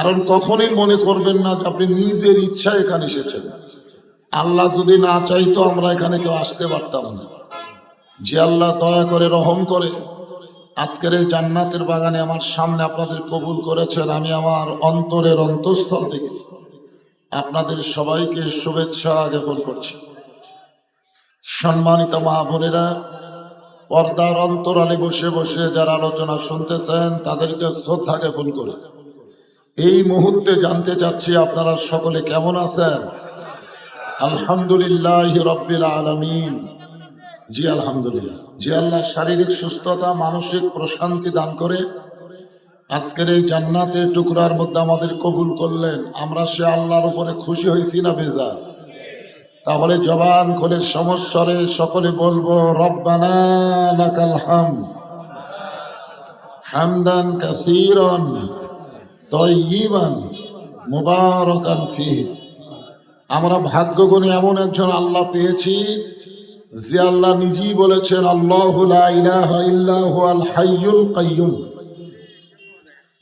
কারণ কখনোই মনে করবেন না যে আপনি নিজের ইচ্ছা এখানে এসেছেন। আল্লাহ যদি না চাইতো আমরা এখানে কেউ আসতে পারতাম না। যে আল্লাহ দয়া করে রহম করে আজকের এই জান্নাতের বাগানে আমার সামনে আপনাদের কবুল করেছেন, আমি আমার অন্তরের অন্তঃস্থল থেকে আপনাদের সবাইকে শুভেচ্ছা জ্ঞাপন করছি। সম্মানিত মা বোনেরা, পর্দার অন্তরালে বসে বসে যারা আলোচনা শুনতেছেন তাদেরকে শ্রদ্ধা জ্ঞাপন করে এই মুহূর্তে জানতে চাচ্ছি আপনারা সকলে কেমন আছেন? আলহামদুলিল্লাহ রাব্বিল আলামিন। জি আলহামদুলিল্লাহ। যে আল্লাহ শারীরিক সুস্থতা, মানসিক প্রশান্তি দান করে আজকের এই জান্নাতের টুকরার মধ্যে আমাদের কবুল করলেন, আমরা সে আল্লাহর উপরে খুশি হয়েছি না বেজার? তাহলে জবান খুলে সমস্বরে সকলে বলবো রব্বানা লাকাল হামদ হামদান কাসীরান তাইয়িবান মুবারাকান ফীহি। আমরা ভাগ্যগুণে এমন একজন আল্লাহ পেয়েছি যে আল্লাহ নিজেই বলেছেন আল্লাহু লা ইলাহা ইল্লা হুয়াল হাইয়ুল কাইয়ুম।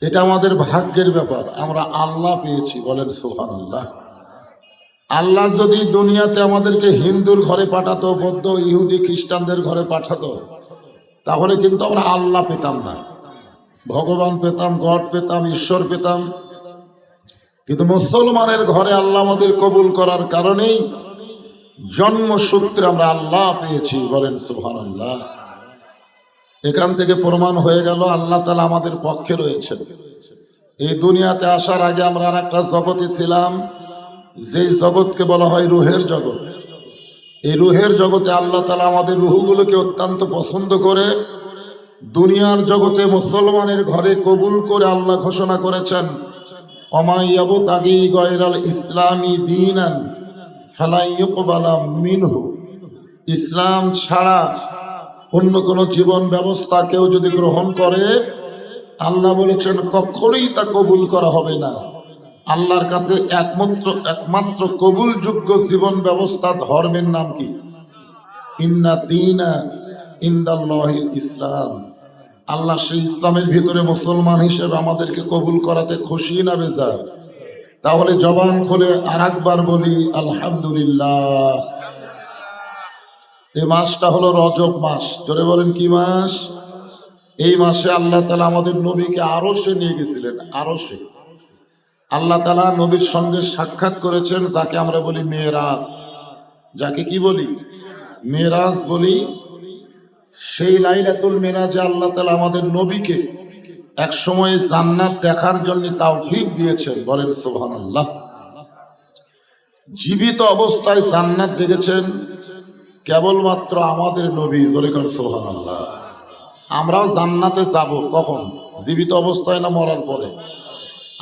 এটা আমাদের ভাগ্যের ব্যাপার, আমরা আল্লাহ পেয়েছি, বলেন সুবহানাল্লাহ। আল্লাহ যদি দুনিয়াতে আমাদেরকে হিন্দুর ঘরে পাঠাতো, বৌদ্ধ ইহুদি খ্রিস্টানদের ঘরে পাঠাতো, তাহলে কিন্তু আমরা আল্লাহ পেতাম না, ভগবান পেতাম, গড পেতাম, ঈশ্বর পেতাম। কিন্তু মুসলমানের ঘরে আল্লাহ আমাদের কবুল করার কারণেই জন্মসূত্রে আমরা আল্লাহ পেয়েছি, বলেন সুবহানাল্লাহ। এখান থেকে প্রমাণ হয়ে গেল আল্লাহ তাআলা আমাদের পক্ষে রয়েছেন। এই দুনিয়াতে আসার আগে আমরা আর একটা জগতে ছিলাম, যেই জগৎকে বলা হয় রুহের জগৎ। এই রুহের জগতে আল্লাহ তাআলা আমাদের রুহগুলোকে অত্যন্ত পছন্দ করে দুনিয়ার জগতে মুসলমানের ঘরে কবুল করে আল্লাহ ঘোষণা করেছেন ওমা ইয়াবতাগি গায়রাল ইসলামি দীনান ফালা ইউকবালা মিনহু। ইসলাম ছাড়া অন্য কোন জীবন ব্যবস্থা কেউ যদি গ্রহণ করে, আল্লাহ বলেছেন কখনোই তা কবুল করা হবে না। আল্লাহর কাছে একমাত্র কবুলযোগ্য জীবন ব্যবস্থা ধর্মের নাম কি? ইন্না দীনা ইনদাল্লাহিল ইসলাম। আল্লাহ সেই ইসলামের ভিতরে মুসলমান হিসেবে আমাদেরকে কবুল করাতে খুশি না বেজার? তাহলে জবান খুলে আরেকবার বলি আলহামদুলিল্লাহ। এই মাসটা হলো রজব মাস। জোরে বলেন কি মাস? এই মাসে আল্লাহ তাআলা আমাদের নবীকে আরশে নিয়ে গেছিলেন। আরশে আল্লাহ তাআলা নবীর সঙ্গে সাক্ষাৎ করেছেন, যাকে আমরা বলি মেরাজ। যাকে কি বলি? মেরাজ বলি। সেই লাইলাতুল মেরাজে আল্লাহ তাআলা আমাদের নবীকে এক সময় জান্নাত দেখার জন্য তৌফিক দিয়েছেন, বলেন সুবহানাল্লাহ। জীবিত অবস্থায় জান্নাত দেখেছেন কেবলমাত্র আমাদের নবী, বলেন সুবহানাল্লাহ। আমরাও জান্নাতে যাব কখন? জীবিত অবস্থায় না মরার পরে?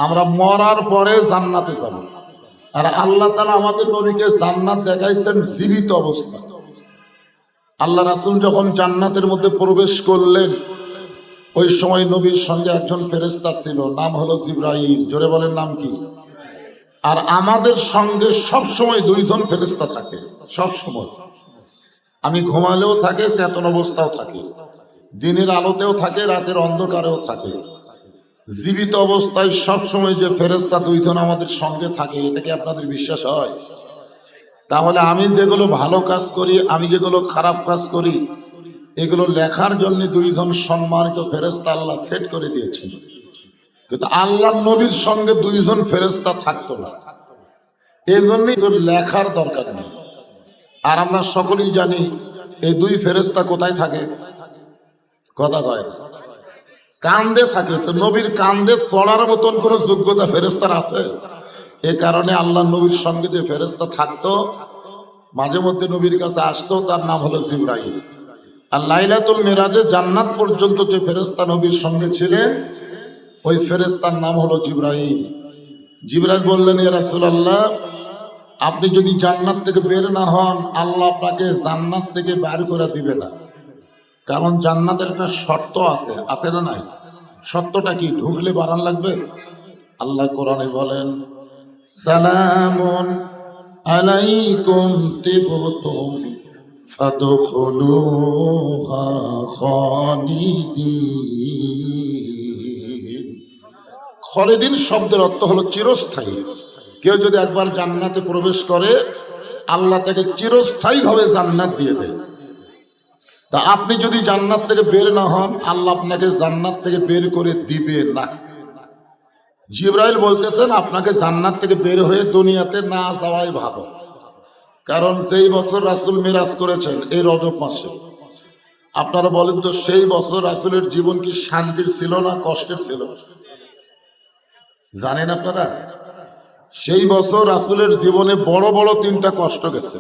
আমরা মরার পরে জান্নাতে যাব। আর আল্লাহ তাআলা আমাদের নবীকে জান্নাত দেখাইছেন জীবিত অবস্থা। আল্লাহ রাসূল যখন জান্নাতের মধ্যে প্রবেশ করলেন, ওই সময় নবীর সঙ্গে একজন ফেরেশতা ছিল, নাম হলো জিবরাইল। জোরে বলেন নাম কি? আর আমাদের সঙ্গে সব সময় দুইজন ফেরেশতা থাকে, সব সময়। আমি ঘুমালেও থাকে, চেতন অবস্থাও থাকে, দিনের আলোতেও থাকে, রাতের অন্ধকারেও থাকে। জীবিত অবস্থায় সবসময় যে ফেরেশতা দুইজন আমাদের সঙ্গে থাকে, এটা কি আপনাদের বিশ্বাস হয়? তাহলে আমি যেগুলো ভালো কাজ করি, আমি যেগুলো খারাপ কাজ করি, এগুলো লেখার জন্য দুইজন সম্মানিত ফেরেশতা আল্লাহ সেট করে দিয়েছেন। কিন্তু আল্লাহর নবীর সঙ্গে দুইজন ফেরেশতা থাকতো না, এই জন্যই লেখার দরকার নেই। আর আমরা সকলেই জানি এই দুই ফেরেশতা কোথায় থাকে? কথা কয় না, কান্দে থাকে। তো নবীর কান্দে চড়ার মতন কোন যোগ্যতা ফেরেশতার আছে? এ কারণে আল্লাহ নবীর সঙ্গে যে ফেরেশতা থাকতো, মাঝে মধ্যে নবীর কাছে আসতো, তার নাম হলো জিবরাইল। আর লাইলাতুল মেরাজে জান্নাত পর্যন্ত যে ফেরেশতা নবীর সঙ্গে ছিলেন, ওই ফেরেশতার নাম হলো জিবরাইল। জিবরাইল বললেন, ইয়া রাসূলুল্লাহ, আপনি যদি জান্নাত থেকে বের না হন, আল্লাহ আপনাকে জান্নাত থেকে বের করে দিবে না। কারণ জান্নাতের একটা শর্ত আছে, আছে না নাই? শর্তটা কি? ঢুকলে বাড়ান লাগবে। আল্লাহ কোরআনে বলেন, সালামুন আলাইকুম তিবতুম ফাদখুলুহা খালিদিন। খালিদিন শব্দের অর্থ হলো চিরস্থায়ী। কেউ যদি একবার জান্নাতে প্রবেশ করে আল্লাহ তাকে চিরস্থায়ীভাবে জান্নাত দিয়ে দেয়। তা আপনি যদি জান্নাত থেকে বের না হন আল্লাহ আপনাকে জান্নাত থেকে বের করে দিবে না। জিবরাইল বলতেছেন আপনাকে জান্নাত থেকে বের হয়ে দুনিয়াতে না যাওয়াই ভালো, কারণ যেই বছর রাসূল মিরাজ করেছেন এই রজব মাসে, আপনারা বলেন তো সেই বছর রাসূলের জীবন কি শান্তির ছিল না কষ্টের ছিল? জানেন আপনারা? সেই বছর রাসূলের জীবনে বড় বড় তিনটা কষ্ট গেছে।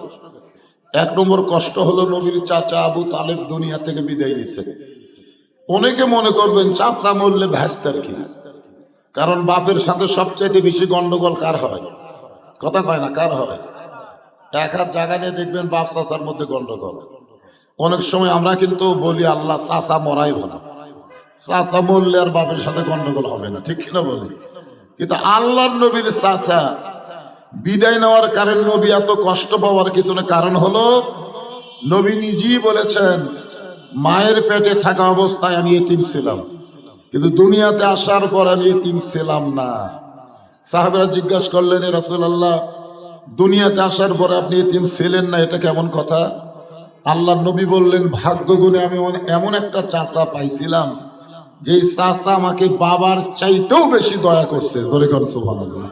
এক নম্বর কষ্ট হলো নবীর চাচা আবু তালেব দুনিয়া থেকে বিদায় নিছে। অনেকে মনে করবেন চাচা মরলে ভ্যাস্তার কি, কারণ বাপের সাথে সবচাইতে বেশি গন্ডগোল কার হয়? কথা কয় না, কার হয়? এক হাত জায়গা নিয়ে দেখবেন বাপ চাচার মধ্যে গন্ডগোল। অনেক সময় আমরা কিন্তু বলি আল্লাহ চাচা মরাই ভালো, চাচা মরলে আর বাপের সাথে গন্ডগোল হবে না, ঠিক কিনা বলি? কিন্তু আল্লাহর নবীর চাচা বিদায় নেওয়ার কারণ, নবী এত কষ্ট পাওয়ার পিছনে কারণ হলো নবী নিজেই বলেছেন মায়ের পেটে থাকা অবস্থায় আমি এতিম ছিলাম, কিন্তু দুনিয়াতে আসার পর আমি এতিম ছিলাম না। সাহাবারা জিজ্ঞাসা করলেন, রাসূলুল্লাহ দুনিয়াতে আসার পরে আপনি এতিম ছিলেন না, এটা কেমন কথা? আল্লাহর নবী বললেন ভাগ্য গুণে আমি এমন একটা চাচা পাইছিলাম যে চাচা আমাকে বাবার চাইতেও বেশি দয়া করছে। ধরে কর সুবহানাল্লাহ।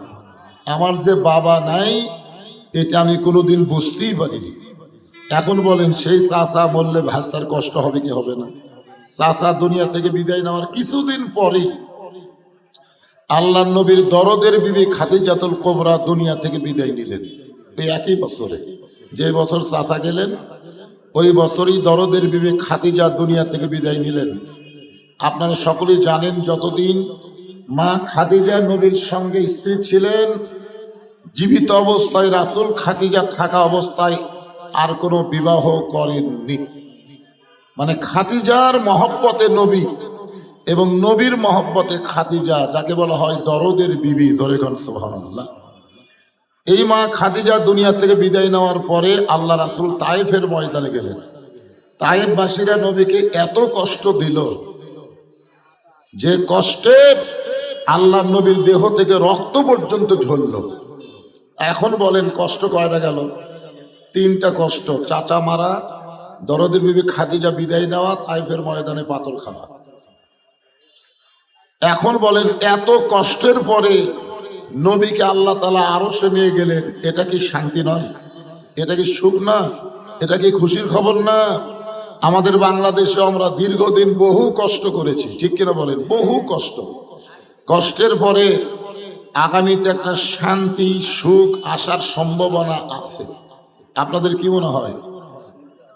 আমার যে বাবা নাই এটা আমি কোনোদিন বুঝতেই পারিনি। এখন বলেন সেই চাচা বললে ভাস্তার কষ্ট হবে কি হবে না? চাচা দুনিয়া থেকে বিদায় নেওয়ার কিছুদিন পরেই আল্লাহর নবীর দরদের বিবি খাদিজাতুল কুবরা দুনিয়া থেকে বিদায় নিলেন। এই একই বছরে, যে বছর চাচা গেলেন ওই বছরই দরদের বিবি খাদিজা দুনিয়া থেকে বিদায় নিলেন। আপনারা সকলেই জানেন যতদিন মা খাদিজা নবীর সঙ্গে স্ত্রী ছিলেন, জীবিত অবস্থায় রাসূল খাদিজা থাকা অবস্থায় আর কোনো বিবাহ করেননি। মানে খাদিজার মহব্বতে নবী এবং নবীর মহব্বতে খাদিজা, যাকে বলা হয় দরদের বিবি। ধরে কোন সুবহানাল্লাহ। এই মা খাদিজা দুনিয়া থেকে বিদায় নেওয়ার পরে আল্লাহ রাসূল তায়েফের ময়দানে গেলেন। তায়েফবাসীরা নবীকে এত কষ্ট দিল যে কষ্টে আল্লাহ নবীর দেহ থেকে রক্ত পর্যন্ত ঝরল। এখন বলেন কষ্ট কয়টা গেল? তিনটা কষ্ট: চাচা মারা, দরদের বিবি খাদিজা বিদায় নেওয়া, তায়েফের ময়দানে পাথর খাওয়া। এখন বলেন এত কষ্টের পরে নবীকে আল্লাহ তাআলা আরশে নিয়ে গেলেন, এটা কি শান্তি নয়? এটা কি সুখ না? এটা কি খুশির খবর না? আমাদের বাংলাদেশে আমরা দীর্ঘদিন বহু কষ্ট করেছি, ঠিক কিনা বলেন? বহু কষ্ট। কষ্টের পরে আগামীতে একটা শান্তি সুখ আসার সম্ভাবনা আছে। আপনাদের কি মনে হয়?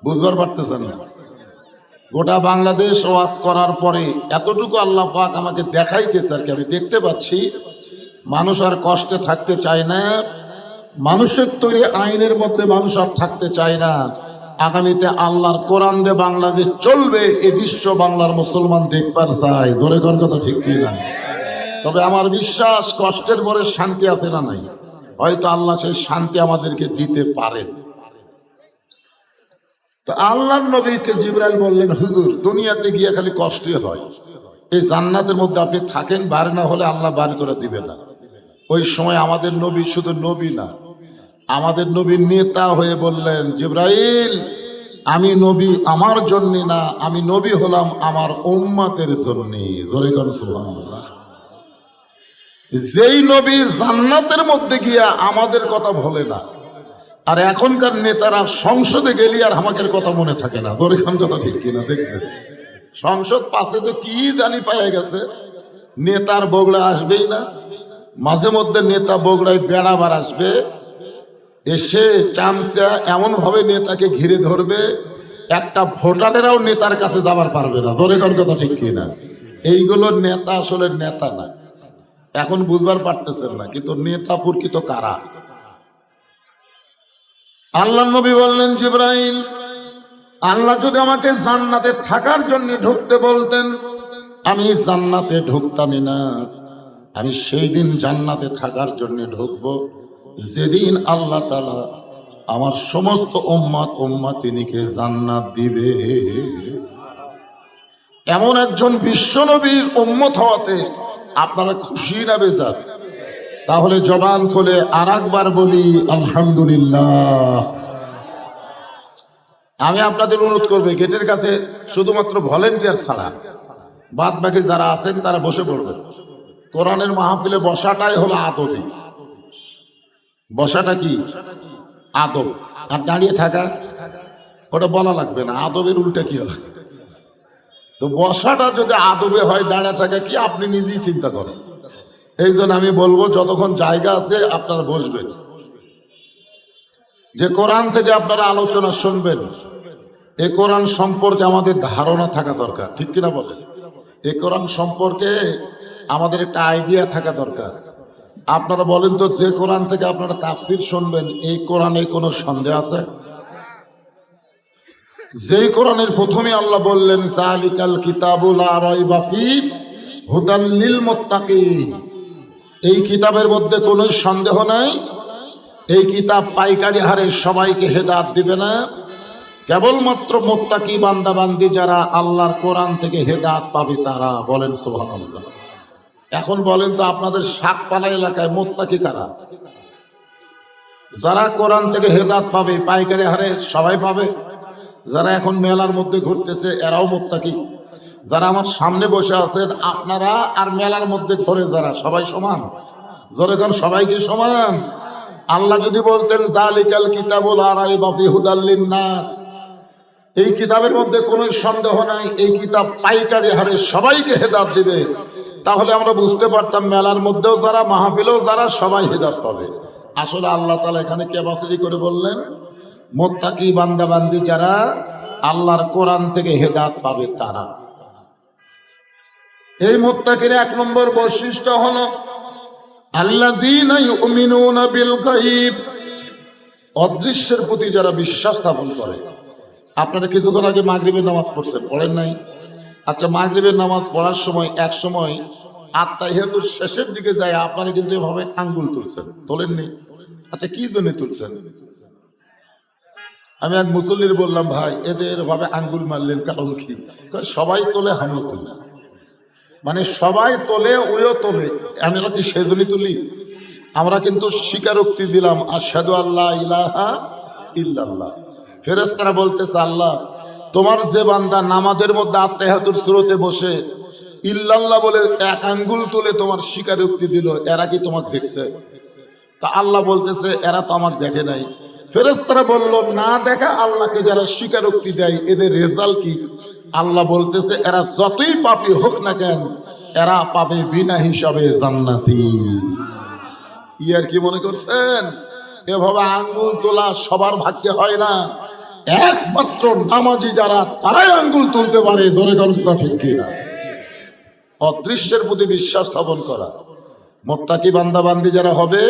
বুঝবার পারতেছেন না? গোটা বাংলাদেশ ওয়াজ করার পরে এতটুকু আল্লাহ পাক আমাকে দেখাইতেছে আর কি, আমি দেখতে পাচ্ছি মানুষ আর কষ্টে থাকতে চায় না। মানুষের তৈরি আইনের মধ্যে মানুষ আর থাকতে চায় না। আগামীতে আল্লাহর কোরআন দিয়ে বাংলাদেশ চলবে, এই দৃশ্য বাংলার মুসলমান দেখবার চায়। ধরে কোন কথা ঠিক কি না? তবে আমার বিশ্বাস কষ্টের পরে শান্তি আছে না নাই? হয়তো আল্লাহ সেই শান্তি আমাদেরকে দিতে পারেন। তো আল্লাহর নবীকে জিবরাইল বললেন, হুজুর দুনিয়াতে গিয়ে খালি কষ্টই হয়, এই জান্নাতের মধ্যে আপনি থাকেন, বার না হলে আল্লাহ বার করে দিবে না। ওই সময় আমাদের নবী শুধু নবী না, আমাদের নবী নেতা হয়ে বললেন, জিবরাইল আমি নবী আমার জন্য না, আমি নবী হলাম আমার উম্মতের জন্য। জোরে কোন সুবহানাল্লাহ। যেই নবী জান্নাতের মধ্যে গিয়া আমাদের কথা বলে না, আর এখনকার নেতারা সংসদে গেলি আর আমাদের কথা মনে থাকে না। জোরে কোন কথা ঠিক কিনা? দেখবেন সংসদ পাশে তো কি জানি পায়ে গেছে, নেতার বগড়া আসবেই না। মাঝে মধ্যে নেতা বগড়ায় বেড়াবার আসবে, এসে চামচা এমন ভাবে নেতাকে ঘিরে ধরবে একটা ভোটারেরাও নেতার কাছে যাবার পারবে না। জোরে কোন কথা ঠিক কিনা? এইগুলো নেতা আসলে নেতা না। এখন বুঝবার পারতেছেন না, কিন্তু নেতা প্রকৃত কারা? আল্লাহ নবী বললেন, জিবরাইল আল্লাহ যদি আমাকে জান্নাতে থাকার জন্য ঢুকতে বলতেন আমি জান্নাতে ঢুকতামই না। আমি সেই দিন জান্নাতে থাকার জন্য ঢুকবো যেদিন আল্লাহ তাআলা আমার সমস্ত উম্মত উম্মতিনীকে জান্নাত দিবে। এমন একজন বিশ্বনবীর উম্মত হওয়াতে আপনারা খুশি না বেজার? তাহলে জবান খুলে আর একবার বলি আলহামদুলিল্লাহ। আমি আপনাদের অনুরোধ করবো, গেটের কাছে শুধুমাত্র ভলেন্টিয়ার ছাড়া বাদ বাকি যারা আছেন তারা বসে পড়বেন। কোরআনের মাহফিলে বসাটাই হলো আদবি। বসাটা কি আদব, আর দাঁড়িয়ে থাকা ওটা বলা লাগবে না, আদবের উল্টা কি হয়। তো বসাটা যদি আদবে হয়, দাঁড়িয়ে থাকা কি আপনি নিজেই চিন্তা করেন। এই জন্য আমি বলবো যতক্ষণ জায়গা আছে আপনারা বসবেন। যে কোরআন থেকে আপনারা আলোচনা শুনবেন, এই কোরআন সম্পর্কে আমাদের ধারণা থাকা দরকার, ঠিক কিনা বলেন? এই কোরআন সম্পর্কে আমাদের একটা আইডিয়া থাকা দরকার। আপনারা বলেন তো, যে কোরআন থেকে আপনারা তাফসীর শুনবেন, এই কোরআনে কোনো সন্দেহ আছে? যেই কোরআনের প্রথমে আল্লাহ বললেন যালিকাল কিতাবু লা রাইবা ফীহি হুদাল লিল মুত্তাকিন, এই কিতাবের মধ্যে কোনো সন্দেহ নাই, এই কিতাব পাইকারি হারে সবাইকে হেদায়েত দিবে না, কেবলমাত্র মুত্তাকি বান্দা বান্দি যারা আল্লাহর কোরআন থেকে হেদায়েত পাবে তারা। বলেন সুবহানাল্লাহ। এখন বলেন তো, আপনাদের শাকপালা এলাকায় মুত্তাকি কারা? যারা কোরআন থেকে হেদায়েত পাবে পাইকারি হারে সবাই পাবে। যারা এখন মেলার মধ্যে ঘুরতেছে এরাও মুত্তাকি। যারা আমার সামনে বসে আছেন আপনারা আর মেলার মধ্যে ঘুরে যারা, সবাই সমান? জোরে কারণ সবাই কি সমান? আল্লাহ যদি বলতেন যালিকাল কিতাবু লা রাইবা ফীহি হুদাল লিন-নাস, এই কিতাবের মধ্যে কোনো সন্দেহ নাই, এই কিতাব পাইকারি হারে সবাইকে হেদায়েত দিবে, তাহলে আমরা বুঝতে পারতাম মেলার মধ্যেও যারা, মাহফিলেও যারা, সবাই হেদায়েত পাবে। আসলে আল্লাহ তাআলা এখানে ক্যাপাসিটি করে বললেন মুত্তাকি বান্দা বান্দি যারা আল্লাহর কোরআন থেকে হেদায়েত পাবে তারা। এই মুত্তাকির এক নম্বর বৈশিষ্ট্য হলো আল্লাযীনা ইউমিনুনা বিল গায়ব, অদৃশ্যের প্রতি যারা বিশ্বাস স্থাপন করে। আপনারা কিছুক্ষণ আগে মাগরিবের নামাজ পড়ছেন, পড়েন নাই? আচ্ছা, মাগরিবের নামাজ পড়ার সময় এক সময় আত্তাহিয়াতুর শেষের দিকে যায়, আপনারা কিন্তু এভাবে আঙ্গুল তুলছেন, তোলেননি? আচ্ছা, কি জন্য তুলছেন? আমি এক মুসল্লির বললাম, ভাই এদের ভাবে আঙ্গুল মারলেন কারণ কি? সবাই তোলে আমিও তুলি, মানে সবাই তোলে ওইও তোলে, আমরা কি সেজন্যই তুলি? আমরা কিন্তু স্বীকারোক্তি দিলাম আশহাদু আল্লা ইলাহা ইল্লাল্লাহ। ফেরেশতারা বলতেছে, আল্লাহ তোমার যে বান্দা নামাজের মধ্যে আত্তাহিয়াতুর সূরাতে বসে ইল্লাল্লাহ বলে এক আঙ্গুল তুলে তোমার স্বীকারোক্তি দিল, এরা কি তোমাকে দেখছে? তা আল্লাহ বলতেছে এরা তো আমাকে দেখে নাই। ফেরেশতারা বলল, না দেখা আল্লাহকে যারা স্বীকারোক্তি দেয় এদের রেজাল্ট কি? আল্লাহ বলতেছে এরা যতই পাপী হোক না কেন এরা পাবে বিনা হিসাবে জান্নাতি। ইয়ার কি মনে করছেন? এভাবে আঙ্গুল তোলা সবার ভাগ্যে হয় না, একমাত্র নামাজি যারা তারাই আঙ্গুল তুলতে পারে। ধরে কথা ঠিক কিনা? অদৃশ্যের প্রতি বিশ্বাস স্থাপন করা। মুত্তাকি বান্দা বান্দি যারা হবে,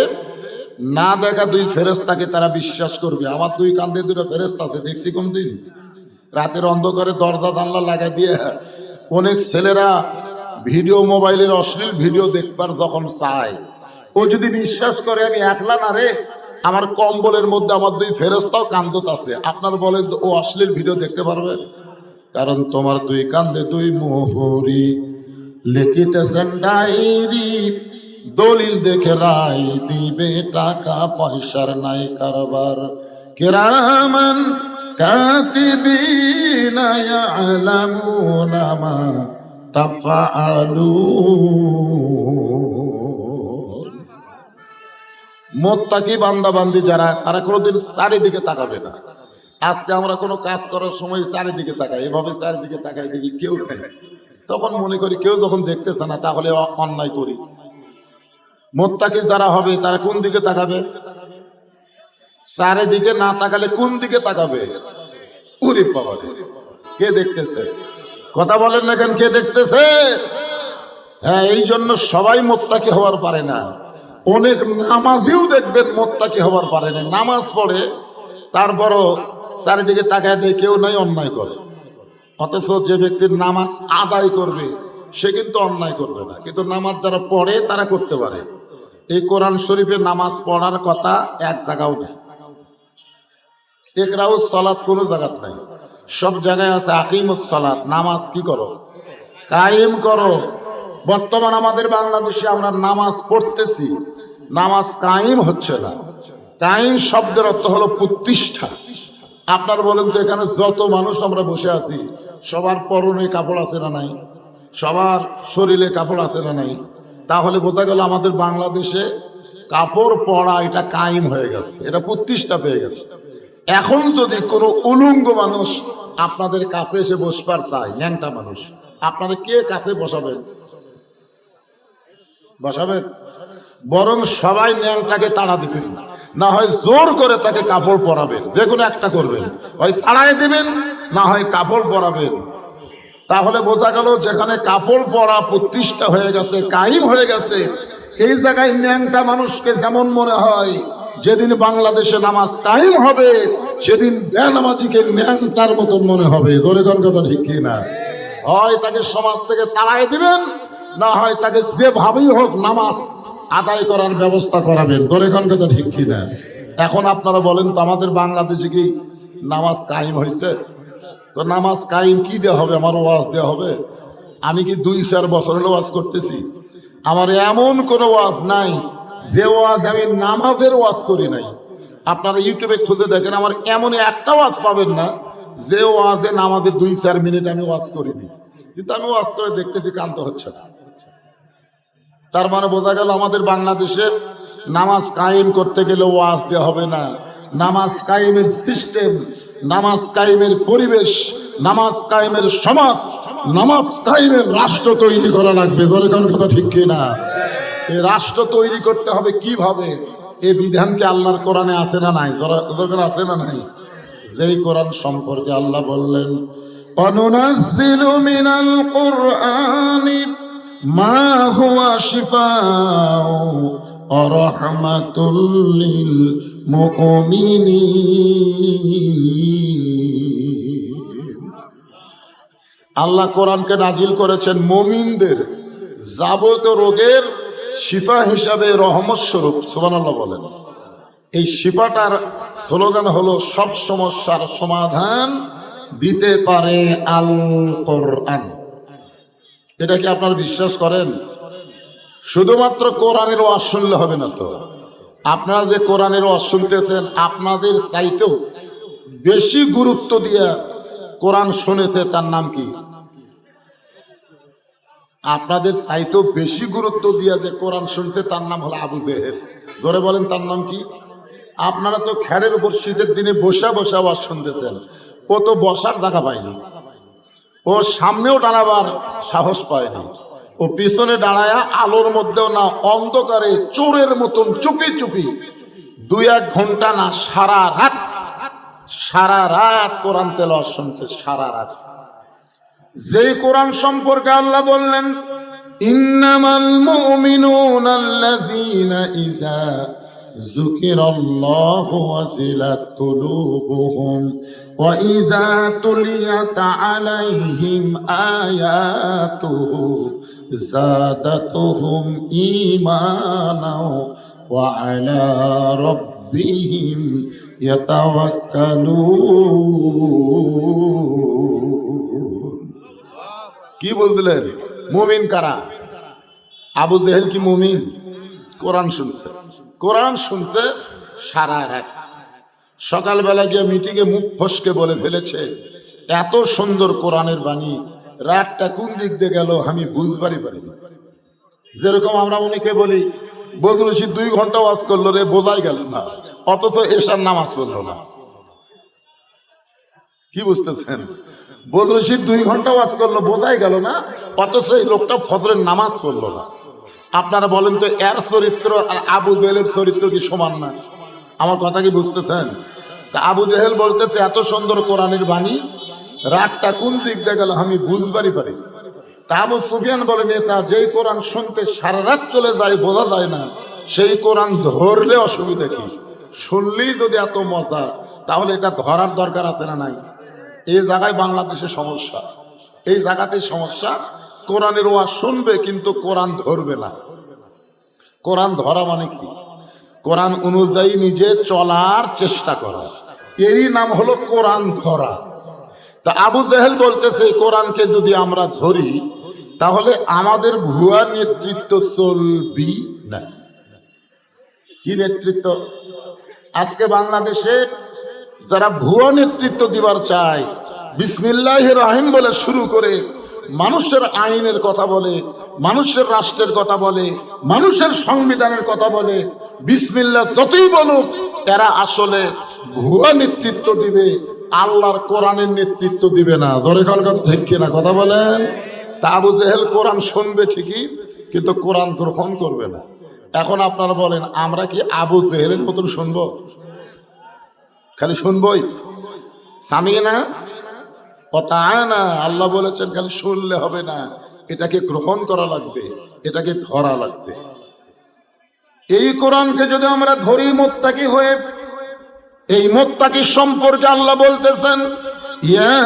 না দেখা দুই ফেরেশতাকে তারা বিশ্বাস করবে। আমার দুই কাঁধে দুটো ফেরেশতা আছে, দেখছি কোনদিন? রাতের অন্ধকারে দরজা জানলা লাগাই দিয়ে অনেক ছেলেরা ভিডিও, মোবাইলের অশ্লীল ভিডিও দেখবার যখন চায়, ও যদি বিশ্বাস করে আমি একলা না রে, আমার কম্বলের মধ্যে আমার দুই ফেরেশতাও কান্দত আছে, আপনার বলেন ও অশ্লীল ভিডিও দেখতে পারবে? কারণ তোমার দুই কান্দে দুই মোহরি লিখিতেছেন ডায়েরি, দলিল দেখে রায় দিবে, টাকা পয়সার নাই কারবার, কিরামান কাতিবিনা ইয়ালামুনা মা তাফআলুন। মুত্তাকি বান্দা বান্দি যারা, তারা কোনোদিন চারিদিকে তাকাবে না। আজকে আমরা কোনো কাজ করার সময় চারিদিকে তাকাই, এভাবে চারিদিকে তাকাই, দেখি কেউ নেই, তখন মনে করি কেউ যখন দেখতেছে না তাহলে অন্যায় করি। মুত্তাকি যারা হবে তারা কোন দিকে তাকাবে? চারিদিকে না তাকালে কোন দিকে তাকাবে? ওরে বাবা, কে দেখতেছে? কথা বলেন না কেন, কে দেখতেছে? হ্যাঁ, এই জন্য সবাই মুত্তাকি হওয়ার পারে না। অনেক নামাজিও দেখবেন মুত্তাকি হওয়ার পারে না, নামাজ পড়ে তারপরও চারিদিকে তাকায় দিয়ে কেউ নাই, অন্যায় করে। অথচ যে ব্যক্তির নামাজ আদায় করবে সে কিন্তু অন্যায় করবে না, কিন্তু নামাজ যারা পড়ে তারা করতে পারে। এই কোরআন শরীফে নামাজ পড়ার কথা এক জায়গাও নেই, ইকরাউস সালাত কোনো জায়গাত নাই, সব জায়গায় আছে আকিমুস সালাত, নামাজ কি করো? কায়েম করো। বর্তমান আমাদের বাংলাদেশে আমরা নামাজ পড়তেছি, নামাজ কায়েম হচ্ছে না। কায়েম শব্দের অর্থ হলো প্রতিষ্ঠা। আপনার বলেন তো, এখানে যত মানুষ আমরা বসে আছি সবার পরনে কাপড় আছে না নাই? সবার শরীরে কাপড় আছে না নাই? তাহলে বোঝা গেল আমাদের বাংলাদেশে কাপড় পরা এটা কায়েম হয়ে গেছে, এটা প্রতিষ্ঠা পেয়ে গেছে। এখন যদি কোনো উলঙ্গ মানুষ আপনাদের কাছে এসে বসবার চায়, ন্যাংটা মানুষ, আপনারা কে কাছে বসাবেন? বরং সবাই ন্যাংটাকে তাড়া দিবেন, না হয় জোর করে তাকে কাপড় পরাবেন। যে কোনো একটা করবেন, হয় তাড়ায় দিবেন না হয় কাপড় পরাবেন। তাহলে বোঝা গেল যেখানে কাপড় পরা প্রতিষ্ঠা হয়ে গেছে, কায়েম হয়ে গেছে, এই জায়গায় ন্যাংটা মানুষকে যেমন মনে হয়, যেদিন বাংলাদেশে নামাজ কায়েম হবে সেদিন বেনামাজিকে ন্যাংটার মতন মনে হবে। জোরে কোন কথা ঠিক কিনা? হয় তাকে সমাজ থেকে তাড়ায় দিবেন, না হয় তাকে যেভাবেই হোক নামাজ আদায় করার ব্যবস্থা করাবেন। জোরে কোন কথা ঠিক কিনা? এখন আপনারা বলেন তো, আমাদের বাংলাদেশে কি নামাজ কায়েম হয়েছে? তো নামাজ কায়েম কি দেওয়া হবে? আমার ওয়াজ দেওয়া হবে? আমি কি 2-4 বছর হলো ওয়াজ করতেছি? আমার এমন কোনো ওয়াজ নাই যে ওয়াজ আমি নামাজের ওয়াজ করি নাই। আপনারা ইউটিউবে খুঁজে দেখেন, আমার এমন একটা ওয়াজ পাবেন না যে ওয়াজে নামাজের 2-4 মিনিট আমি ওয়াজ করিনি। কিন্তু আমি ওয়াজ করে দেখতেছি, কান্ত হচ্ছে না। তার মানে বোঝা গেল আমাদের বাংলাদেশে নামাজ কায়েম করতে গেলে ওয়াজ দেওয়া হবে না। নামাজ কায়েমের সিস্টেম, নামাজ কায়েমের পরিবেশ, নামাজ কায়েমের সমাজ, নামাজ কায়েমের রাষ্ট্র তৈরি করা লাগবে। জোরে কোন কথা ঠিক কিনা? এই রাষ্ট্র তৈরি করতে হবে কিভাবে? এই বিধান কি আল্লাহর কোরআনে আছে না নাই? দরকার আছে না নাই? যেই কোরআন সম্পর্কে আল্লাহ বললেন, অনুনাজ্জিলু মিনাল কুরআনি মা হুয়া শিফাউ ওয়া রাহমাতুল লিল মুমিনিন। আল্লাহ কোরআনকে নাজিল করেছেন মুমিনদের যাবতীয় রোগের শিফা হিসাবে, রহমত স্বরূপ। সুবহানাল্লাহ বলেন। এই শিফাটার স্লোগান হলো, সব সমস্যার সমাধান দিতে পারে আল কোরআন। এটা কি আপনারা বিশ্বাস করেন? শুধুমাত্র কোরআনের ওয়াজ শুনলে হবে না তো। আপনারা যে কোরআনের ওয়াজ শুনতেছেন, আপনাদের চাইতেও বেশি গুরুত্ব দিয়ে কোরআন শুনেছে, তার নাম কি? আপনাদের চাইতেও বেশি গুরুত্ব দিয়ে যে কোরআন শুনছে তার নাম হলো আবু জেহেল। ধরে বলেন তার নাম কি? আপনারা তো খেরের উপর শীতের দিনে বসা বসা ওয়াজ শুনতেছেন, ও তো বসার জায়গা পায়নি, ও সামনেও দাঁড়াবার সাহস পায়নি, ও পিছনে দাঁড়ায়া আলোর মধ্যেও না, অন্ধকারে চোরের মতন চুপি চুপি 2-1 ঘন্টা না, সারা রাত কোরআন তেলাওয়াত শুনছে, সারা রাত। যেই কোরআন সম্পর্কে আল্লাহ বললেন, ইন্নামাল মুমিনুনা আল্লাযীনা ইযা যুকিরাল্লাহু ওয়াজিলাত কুলুবুহুম ওয়া ইযা তুলিয়াত আলাইহিম আয়াতুহু যাদাতুহুম ঈমানাও ওয়া আলা রাব্বিহিম ইয়াতাওয়াক্কালুন। কি বলছিলেন? মুমিন কারা? আবু জেহেল কি মুমিন? কোরআন শুনছে, কোরআন শুনছে সারা রাত। সকালবেলা গিয়ে মিটিংয়ে মুখ ফসকে বলে ফেলেছে, এত সুন্দর কোরআনের বাণী, রাতটা কোন দিক দিয়ে গেল আমি বুঝবারই পারিনি। যেরকম আমরা অনেকে বলি, বদরুল রশিদ 2 ঘন্টা ওয়াজ করলো রে, বোঝাই গেল না, অথচ এশার নামাজ পড়লো না। কি বুঝতেছেন? বদরুল রশিদ 2 ঘন্টা ওয়াজ করলো, বোঝাই গেল না, অথচ এই লোকটা ফজরের নামাজ পড়লো না। আপনারা বলেন তো, এর চরিত্র আর আবু জেহেলের চরিত্র কি সমান না? আমার কথা কি বুঝতেছেন? তা আবু জেহেল বলতেছে, এত সুন্দর কোরআনের বাণী, রাতটা কোন দিক দিয়ে গেল আমি বুঝবারই পারি। তা আবু সুফিয়ান বলেন, তা যেই কোরআন শুনতে সারা রাত চলে যায়, বোঝা যায় না, সেই কোরআন ধরলে অসুবিধা কি? শুনলেই যদি এত মজা, তাহলে এটা ধরার দরকার আছে না নাই? এই জায়গায় বাংলাদেশে সমস্যা, এই জায়গাতে সমস্যা। কোরআনের ওয়াজ শুনবে কিন্তু কোরআন ধরবে না। কোরআন ধরা মানে কি? কোরআন অনুযায়ী নিজে চলার চেষ্টা করা, এরই নাম হলো কোরআন ধরা। তা আবু জেহেল বলতেছে, কোরআনকে যদি আমরা ধরি তাহলে আমাদের ভুয়া নেতৃত্ব চলবি না। কি নেতৃত্ব? আজকে বাংলাদেশে যারা ভুয়া নেতৃত্ব দিবার চায়, বিসমিল্লাহির রহিম বলে শুরু করে মানুষের আইনের কথা বলে, মানুষের রাষ্ট্রের কথা বলে, মানুষের সংবিধানের কথা বলে, বিসমিল্লাহ যতই বলুক, এরা আসলে ভুয়া নেতৃত্ব দিবে, আল্লাহর কোরআনের নেতৃত্ব দিবে না। ধরে কথা ঠিক কিনা কথা বলেন? তা আবু জেহেল কোরআন শুনবে ঠিকই, কিন্তু কোরআন গ্রহণ করবে না। এখন আপনারা বলেন, আমরা কি আবু জেহেলের মতন শুনবো? খালি শুনবই, সামিনা কথা না। আল্লাহ বলেছেন খালি শুনলে হবে না, এটাকে গ্রহণ করা লাগবে, এটাকে ধরা লাগবে। এই কোরআনকে যদি আমরা ধরি মুত্তাকি হয়ে, এই মুত্তাকি সম্পর্কে আল্লাহ বলতেছেন, ইয়া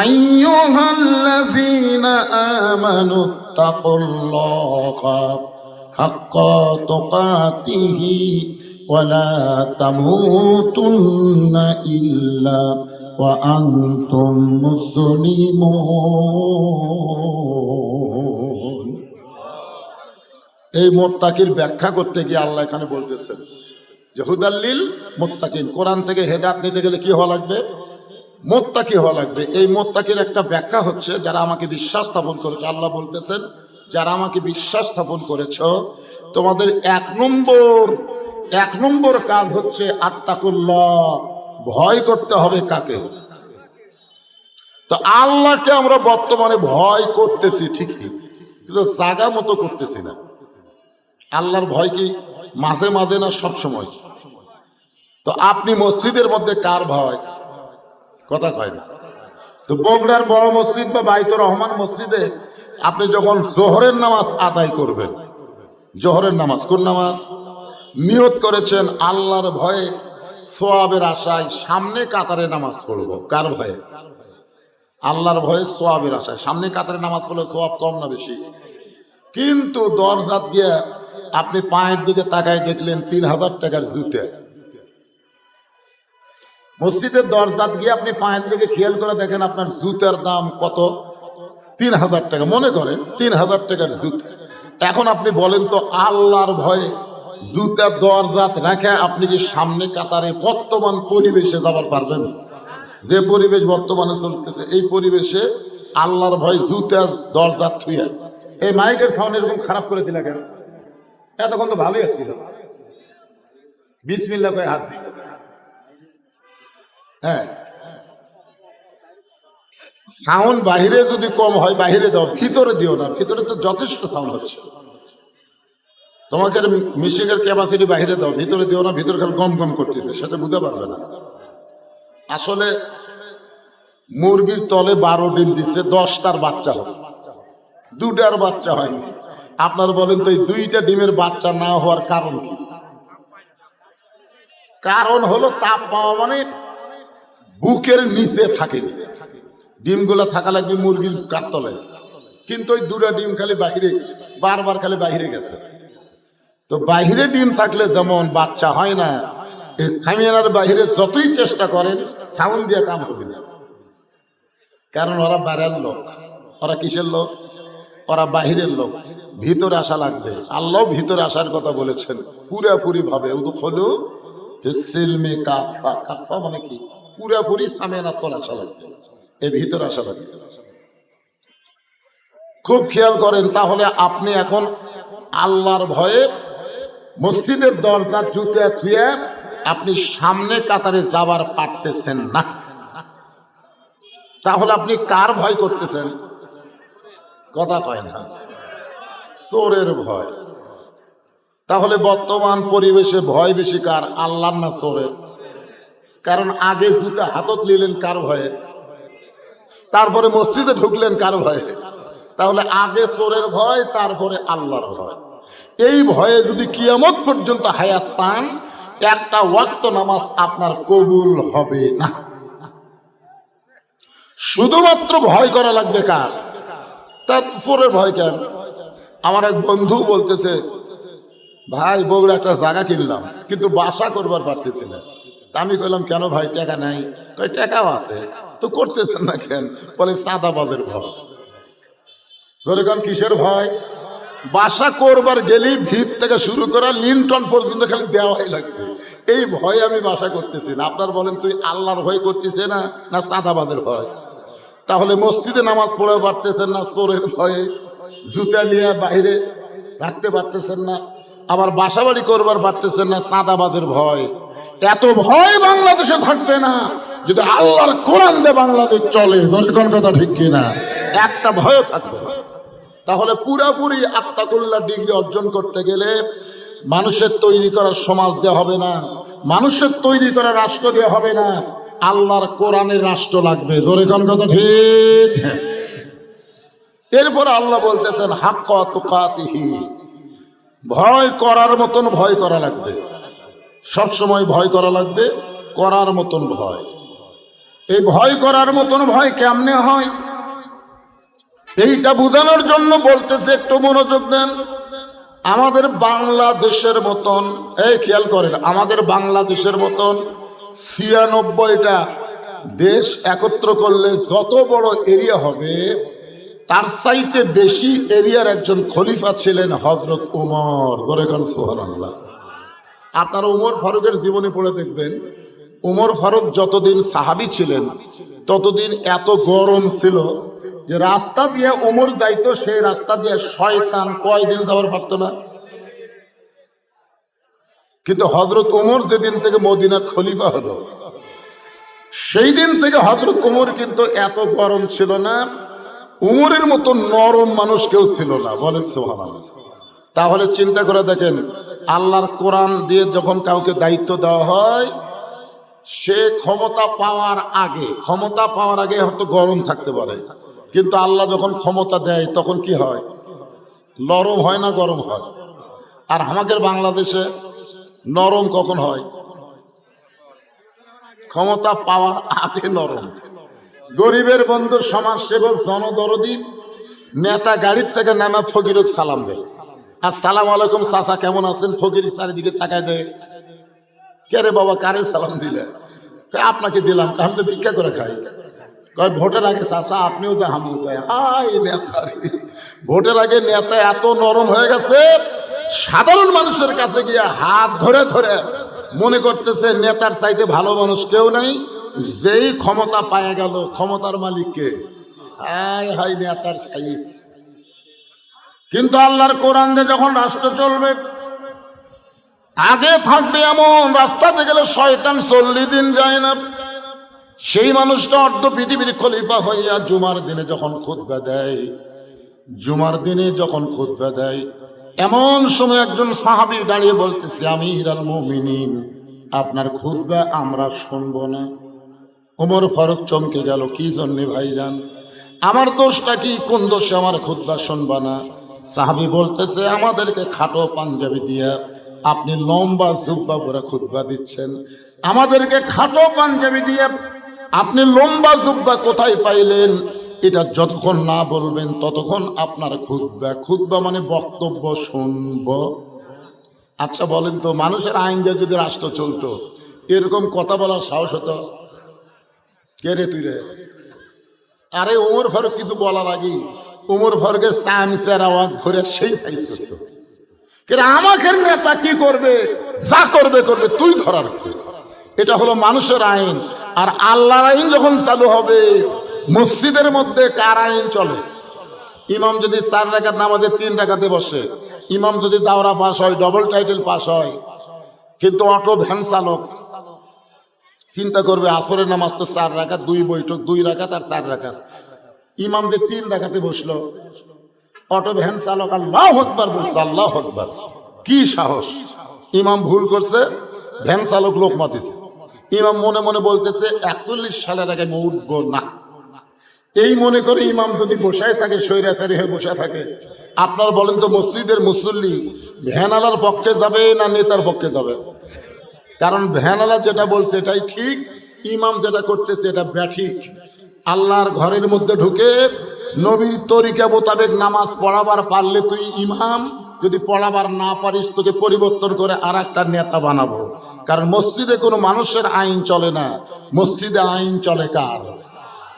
আইয়ুহাল্লাযীনা আমানু তাকুল্লাহা হাক্কা তুকাতিহি ওয়া লা তামুতুন্না ইল্লা ওয়া আনতুম মুসলিমুন। এই মুত্তাকির ব্যাখ্যা করতে গিয়ে আল্লাহ এখানে বলতেছেন যে হুদাল্লিল মুত্তাকিন, কোরআন থেকে হেদায়েত নিতে গেলে কি হওয়া লাগবে? মুত্তাকি হওয়া লাগবে। এই মুত্তাকির একটা ব্যাখ্যা হচ্ছে যারা আমাকে বিশ্বাস স্থাপন করেছে। আল্লাহ বলতেছেন, যারা আমাকে বিশ্বাস স্থাপন করেছ, তোমাদের এক নম্বর কাজ হচ্ছে আত্তাকুল্লাহ, ভয় করতে হবে। কাকে? তো আল্লাহকে আমরা বর্তমানে ভয় করতেছি ঠিকই, কিন্তু জাগা মতো করতেছি না। আল্লাহর ভয় কি মাঝে মাঝে না সব সময়? তো আপনি মসজিদের মধ্যে কার ভয়? কথা কয় না। তো বগুড়ার বড় মসজিদ বা বাইতুর রহমান মসজিদে আপনি যখন জোহরের নামাজ আদায় করবেন, জোহরের নামাজ, কোন নামাজ? নিয়ত করেছেন আল্লাহর ভয়ে, সোয়াবের আশায় সামনে কাতারে নামাজ পড়ব। কার ভয়ে? আল্লাহর ভয়ে, সোয়াবের আশায় সামনে কাতারে নামাজ পড়লে সোয়াব কম না বেশি? কিন্তু দরজাত গিয়ে আপনি পায়ের দিকে তাকায় দেখলেন 3000 টাকার জুতে। মসজিদের দরজাত গিয়ে আপনি পায়ের দিকে খেয়াল করে দেখেন আপনার জুতার দাম কত? 3000 টাকা। মনে করেন 3000 টাকার জুতা। এখন আপনি বলেন তো, আল্লাহর ভয়ে জুতার দরজাত রেখে আপনি কি সামনে কাতারে বর্তমান পরিবেশে যাবার পারবেন? যে পরিবেশ বর্তমানে চলতেছে, এই পরিবেশে আল্লাহর ভয় জুতার দরজাত থুইয়া এই মাইকের সাউন্ড এরকম খারাপ করে দিলা কেন? এতক্ষণ তো ভালোই আসছিল, বিসমিল্লাহ কয়ে হাত দিল। হ্যাঁ, সাউন্ড বাহিরে যদি কম হয় বাহিরে দাও, ভিতরে দিও না। ভিতরে তো যথেষ্ট সাউন্ড হচ্ছে। তোমাকে মিউজিকের ক্যাপাসিটি বাহিরে দাও, ভিতরে দিও না। ভিতরে খালি গম গম করতেছে, সেটা বুঝতে পারবে না। আসলে মুরগির তলে 12 ডিম দিচ্ছে, 10টার বাচ্চা হচ্ছে, 2টার বাচ্চা হয়নি। আপনার বলেন তো, এই 2টা ডিমের বাচ্চা না হওয়ার কারণ কি? কারণ হলো তাপ পাওয়া, মানে বুকের নিচে থাকে ডিমগুলো থাকা লাগবে মুরগির কাতলে। কিন্তু ওই 2টা ডিম খালি বাহিরে, বারবার খালি বাহিরে গেছে। তো বাহিরে ডিম থাকলে যেমন বাচ্চা হয় না, এই সামিয়ানার বাহিরে যতই চেষ্টা করেন সাউন্ড দিয়ে কাম হবে না। কারণ ওরা বাইরের লোক। ওরা কিসের লোক? ওরা বাহিরের লোক। ভিতরে আসা লাগবে। আল্লাহ ভিতরে আসার কথা বলেছেন পুরাপুরি ভাবে। উদখুলু ফিস-সিলমি কাফা। কাফা মানে কি? পুরাপুরি সামিয়ানার তলে আসা লাগবে, এই ভিতরে আসা লাগবে। খুব খেয়াল করেন। তাহলে আপনি এখন আল্লাহর ভয়ে মসজিদের দরজা জুতে থুয়ে আপনি সামনে কাতারে যাবার পারতেছেন না, তাহলে আপনি কার ভয় করতেছেন? কথা কয় না, চোরের ভয়। তাহলে বর্তমান পরিবেশে ভয় বেশি কার? আল্লাহর না চোরের? কারণ আগে জুতা হাতত নিলেন কার ভয়ে? তারপরে মসজিদে ঢুকলেন কার ভয়ে? তাহলে আগে চোরের ভয়, তারপরে আল্লাহর ভয়। এই ভয়ে যদি কিয়ামত পর্যন্ত হায়াত পান, একটা ওয়াক্ত নামাজ আপনার কবুল হবে না। শুধুমাত্র ভয় করা লাগবে কার? তার চোরের ভয় কেন? আমার এক বন্ধু বলতেছে, ভাই বগুড়া একটা জায়গা কিনলাম, কিন্তু বাসা করবার পারতেছি না। তা আমি কইলাম, কেন ভাই, টাকা নাই? কই টাকাও আছে, তো করতেছেন না কেন? বলে চাঁদাবাজের ভয়। যেরকম কিসের ভয়? বাসা করবার গেলেই ভিত থেকে শুরু করে লিন্টন পর্যন্ত খালি দেওয়াই লাগবে। এই ভয়ে আমি বাসা করতেছি না। আপনার বলেন, তুই আল্লাহর ভয় করতেছে না, না চাঁদাবাদের ভয়? তাহলে মসজিদে নামাজ পড়ে পারতেছেন না চোরের ভয়ে, জুতা নিয়ে বাইরে রাখতে পারতেছেন না, আবার বাসা বাড়ি করবার পারতেছেন না চাঁদাবাদের ভয়। এত ভয় বাংলাদেশে থাকবে না যদি আল্লাহর কোরআন দিয়ে বাংলাদেশ চলে। কোন কথা ঠিক কিনা? একটা ভয়ও থাকবে না। তাহলে পুরাপুরি আত্তাকুল্লাহ ডিগ্রি অর্জন করতে গেলে মানুষের তৈরি করা সমাজ দেওয়া হবে না, মানুষের তৈরি করা রাষ্ট্র দেওয়া হবে না, আল্লাহর কোরআনের রাষ্ট্র লাগবে। জোরে কোন কথা ঠিক? এরপর আল্লাহ বলতেছেন হাক্কা তুকাতিহি, ভয় করার মতন ভয় করা লাগবে, সব সময় ভয় করা লাগবে, করার মতন ভয়। এই ভয় করার মতন ভয় কেমনে হয় এইটা বোঝানোর জন্য বলতেছে, একটু মনোযোগ দেন। আমাদের বাংলাদেশের মতন, এই খেয়াল করেন, আমাদের বাংলাদেশের মতন ৯৬টা দেশ একত্র করলে যত বড় এরিয়া হবে তার চাইতে বেশি এরিয়ার একজন খলিফা ছিলেন হযরত উমর। ধরে কোন সুবহানাল্লাহ। আপনারা উমর ফারুকের জীবনী পড়ে দেখবেন, উমর ফারুক যতদিন সাহাবী ছিলেন ততদিন এত গরম ছিল যে রাস্তা দিয়ে উমর যাইতো, সেই রাস্তা দিয়ে শয়তান কয়দিন যাবার পারতো না। কিন্তু হযরত উমর যেদিন থেকে মদিনার খলিফা হলো সেই দিন থেকে হযরত উমর কিন্তু এত গরম ছিল না, উমরের মতো নরম মানুষ কেউ ছিল না। বলেন সুবহানাল্লাহ। তাহলে চিন্তা করে দেখেন, আল্লাহর কোরআন দিয়ে যখন কাউকে দায়িত্ব দেওয়া হয়, সে ক্ষমতা পাওয়ার আগে হয়তো গরম থাকতে পারে, কিন্তু আল্লাহ যখন ক্ষমতা দেয় তখন কি হয়? নরম হয় না গরম হয়? আর আমাদের বাংলাদেশে নরম কখন হয়? ক্ষমতা পাওয়ার আগে নরম। গরিবের বন্ধু, সমাজসেবক, জনদরদি নেতা গাড়ির থেকে নামা ফকিরক সালাম দেয়, আসসালামু আলাইকুম চাচা কেমন আছেন? ফকির চারিদিকে তাকায় দেয়, কে রে বাবা, কারে সালাম দিলে? আপনাকে দিলাম, আমি তো ভিক্ষা করে খাই। কয় ভোটের আগে চাচা আপনিও তো হামিও তাই। হাই নেতা, ভোটের আগে নেতা এত নরম হয়ে গেছে, সাধারণ মানুষের কাছে গিয়ে হাত ধরে ধরে মনে করতেছে নেতার চাইতে ভালো মানুষ কেউ নাই। যেই ক্ষমতা পায় গেল, ক্ষমতার মালিককে হাই হাই নেতার সাইজ। কিন্তু আল্লাহর কোরআন দিয়ে যখন রাষ্ট্র চলবে, আগে থাকবে এমন রাস্তাতে গেলে শয়তান 40 দিন যায় না। সেই মানুষটা অর্ধ পৃথিবীর খলিফা হইয়া জুমার দিনে যখন খুতবা দেয়, এমন সময় একজন সাহাবী দাঁড়িয়ে বলতেছে, আমিরুল মুমিনিন, আপনার খুতবা আমরা শুনবো না। ওমর ফারুক চমকে গেল, কি জন্যে ভাইজান? আমার দোষটা কি? কোন দোষে আমার খুতবা শুনবা না? সাহাবী বলতেছে, আমাদেরকে খাটো পাঞ্জাবি দিয়া আপনি লম্বা জুব্বা পরে খুতবা দিচ্ছেন, আমাদেরকে খাটো পাঞ্জাবি দিয়ে আপনি লম্বা জুব্বা কোথায় পাইলেন? এটা যতক্ষণ না বলবেন ততক্ষণ আপনার খুতবা মানে বক্তব্য শুনব। আচ্ছা বলেন তো, মানুষের আইন দিয়ে যদি রাষ্ট্র চলতো, এরকম কথা বলার সাহস হতো? কে রে তুই রে? আরে ওমর ফারুক কিছু বলার আগে ওমর ফারুকের চামচের আওয়াজ ধরে সেই সাইজ করতো, কিন্তু আমাকে নেতা কি করবে, যা করবে করবে, তুই ধরার কি? এটা হলো মানুষের আইন। আর আল্লাহর আইন যখন চালু হবে, মসজিদের মধ্যে কার আইন চলে? ইমাম যদি 4 রাকাত নামাজে 3 রাকাতে বসে, ইমাম যদি দাওরা পাস হয়, ডবল টাইটেল পাস হয়, কিন্তু অটো ভ্যান চালক চিন্তা করবে আসরের নামাজ তো 4 রাকাত, 2 বৈঠক, 2 রাকাত আর 4 রাকাত, ইমাম যে 3 রাকাতে বসলো, অটো ভ্যান চালক আল্লাহু আকবার বলছে, আল্লাহু আকবার, কি সাহস! ইমাম ভুল করছে, ভ্যান চালক লোকমা দিছে, ইমাম মনে মনে বলতেছে 41 সালের আগে আমি উঠবো না। এই মনে করে ইমাম যদি বসায় থাকে, স্বৈরাচারী হয়ে বসে থাকে, আপনারা বলেন তো মসজিদের মুসল্লি ভ্যানালার পক্ষে যাবে না নেতার পক্ষে যাবে? কারণ ভ্যানালা যেটা বলছে এটাই ঠিক, ইমাম যেটা করতেছে এটা ব্যাঠিক। আল্লাহর ঘরের মধ্যে ঢুকে নবীর তরিকা মোতাবেক নামাজ পড়াবার পারলে তুই ইমাম, যদি পড়াবার না পারিস তোকে পরিবর্তন করে আর একটা নেতা বানাবো। কারণ মসজিদে কোনো মানুষের আইন চলে না, মসজিদে আইন চলে কার?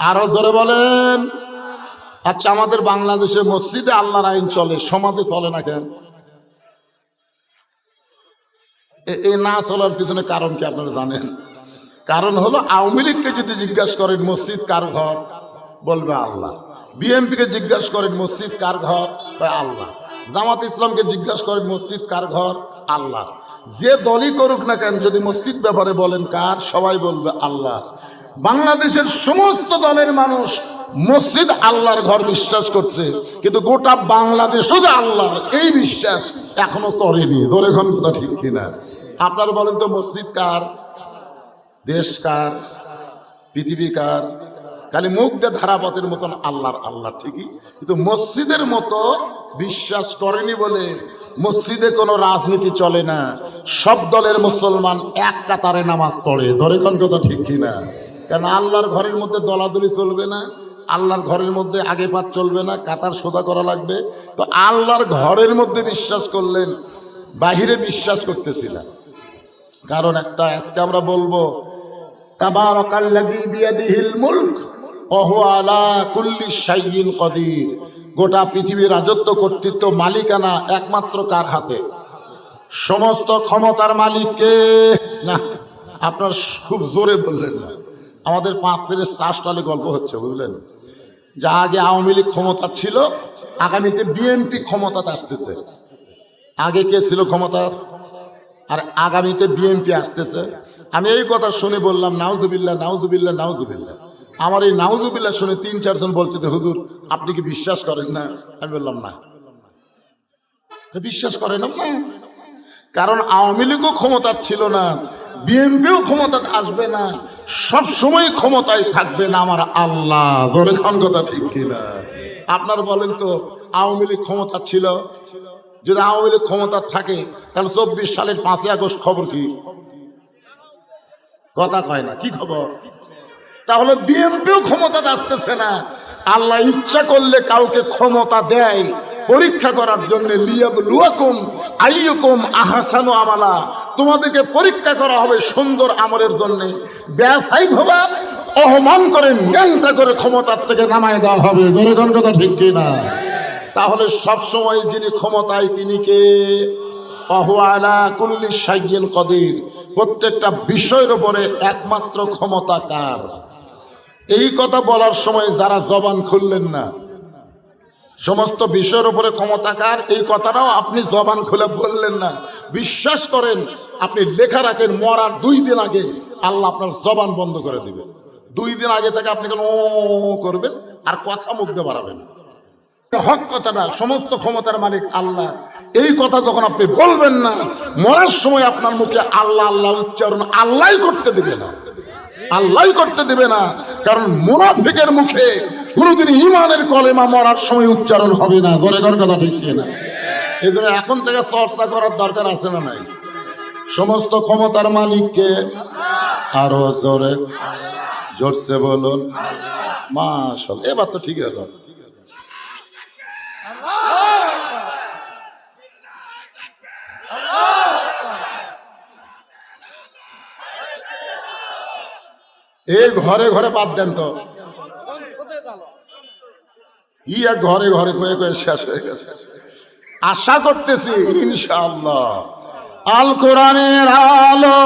আরো জোরে বলেন। আচ্ছা, আমাদের বাংলাদেশে মসজিদে আল্লাহর আইন চলে, সমাজে চলে না কেন? এ না চলার পিছনে কারণ কি আপনারা জানেন? কারণ হলো, আওয়ামী লীগকে যদি জিজ্ঞাসা করেন মসজিদ কার ঘর, বলবে আল্লাহ। বিএনপিকে জিজ্ঞাসা করেন মসজিদ কার ঘর, আল্লাহ। জামাত ইসলামকে জিজ্ঞাসা করেন মসজিদ কার ঘর, আল্লাহ। যে দলই করুক না কেন, যদি মসজিদ ব্যাপারে বলেন কার, সবাই বলবে আল্লাহ। বাংলাদেশের সমস্ত দলের মানুষ মসজিদ আল্লাহর ঘর বিশ্বাস করছে, কিন্তু গোটা বাংলাদেশও যে আল্লাহর এই বিশ্বাস এখনো করেনি। ধরে এখন কথা ঠিক কিনা? আপনারা বলেন তো, মসজিদ কার, দেশ কার, পৃথিবী কার? খালি মুখ দিয়ে ধারাপথের মতন আল্লাহর আল্লাহ ঠিকই, কিন্তু মসজিদের মতো বিশ্বাস করেনি বলে মসজিদে কোনো রাজনীতি চলে না। সব দলের মুসলমান এক কাতারে নামাজ পড়ে। ধরে কোন কথা ঠিক কিনা? কারণ আল্লাহর ঘরের মধ্যে দলাদলি চলবে না, আল্লাহর ঘরের মধ্যে আগে পাত চলবে না, কাতার সোজা করা লাগবে। তো আল্লাহর ঘরের মধ্যে বিশ্বাস করলেন, বাহিরে বিশ্বাস করতেছিলেন। কারণ একটা, আজকে আমরা বলবো তাবারাকাল্লাযী বিয়াদিহিল মুলক ওয়া হুয়া আলা কুল্লি শাইইন কদির। গোটা পৃথিবীর রাজত্ব, কর্তৃত্ব, মালিকানা একমাত্র কার হাতে? সমস্ত ক্ষমতার মালিককে। না, আপনার খুব জোরে বললেন না। আমাদের 5 থেকে 4 সালে গল্প হচ্ছে, বুঝলেন? যা আগে আওয়ামী লীগ ক্ষমতা ছিল, আগামীতে বিএনপি ক্ষমতাতে আসতেছে। আগে কে ছিল ক্ষমতা, আর আগামীতে বিএনপি আসতেছে। আমি এই কথা শুনে বললাম নাউজুবিল্লাহ, নাউজুবিল্লাহ, নাউজুবিল্লাহ। আমার এই নাউজুবিল্লাহ শুনে 3-4 জন বলতেছে, হুজুর আপনি কি বিশ্বাস করেন না? আমি বললাম না, বিশ্বাস করেন না। কারণ আওয়ামী লীগও ক্ষমতা ছিল না, বিএনপিও ক্ষমতা আসবে না, সব সময় ক্ষমতায় থাকবে না আমার আল্লাহ। ধরে খান কথা ঠিক কিনা? আপনার বলেন তো, আওয়ামী লীগ ক্ষমতা ছিল, যদি আওয়ামী লীগ ক্ষমতা থাকে তাহলে 24 সালের 5ই আগস্ট খবর কি? কথা কয় না, কি খবর? তাহলে বিএনপিও ক্ষমতা আসতেছে না। আল্লাহ ইচ্ছা করলে কাউকে ক্ষমতা দেয় পরীক্ষা করার জন্য, লিয়াবলুয়াকুম আইয়ুকুম আহসানু আমালা। তোমাদেরকে পরীক্ষা করা হবে সুন্দর আমলের জন্য। ব্যবসায়িক ভাবে অপমান করে, ন্যাংটা করে ক্ষমতার থেকে নামায় দেওয়া হবে। জনগণ কথা ঠিক কিনা? তাহলে সব সময় যিনি ক্ষমতায়, তিনি কে? ওয়া হুয়া আলা কুল্লি শাইইন কদির। প্রত্যেকটা বিষয়ের উপরে একমাত্র ক্ষমতা কার? এই কথা বলার সময় যারা জবান খুললেন না, সমস্ত বিষয়ের উপরে ক্ষমতা কার, এই কথাটাও আপনি জবান খুলে বললেন না। বিশ্বাস করেন, আপনি লেখা রাখেন, মরার 2 দিন আগে আল্লাহ আপনার জবান বন্ধ করে দিবেন। 2 দিন আগে থেকে আপনি কেন ও করবেন আর কথা মুখ দিয়ে বাড়াবেন। হক কথাটা, সমস্ত ক্ষমতার মালিক আল্লাহ, এই কথা যখন আপনি বলবেন না, মরার সময় আপনার মুখে আল্লাহ আল্লাহ উচ্চারণ আল্লাহই করতে দিবে না, আল্লাহই করতে দিবে না। কারণ মুনাফিকের মুখে কোনোদিন ঈমানের কলেমা মরার সময় উচ্চারণ হবে না। জোরে কথা ঠিক কিনা? এই জন্য এখন থেকে চর্চা করার দরকার আছে না নাই? সমস্ত ক্ষমতার মালিককে আরো জোরে, জোরসে বলুন মাশাআল্লাহ। এবার তো ঠিক হলো। এই ঘরে ঘরে বাদ দেন তো, ইয়া ঘরে ঘরে কয়ে কয়ে শেষ হয়ে গেছে। আশা করতেছি ইনশাআল্লাহ আল কোরআনের আলো,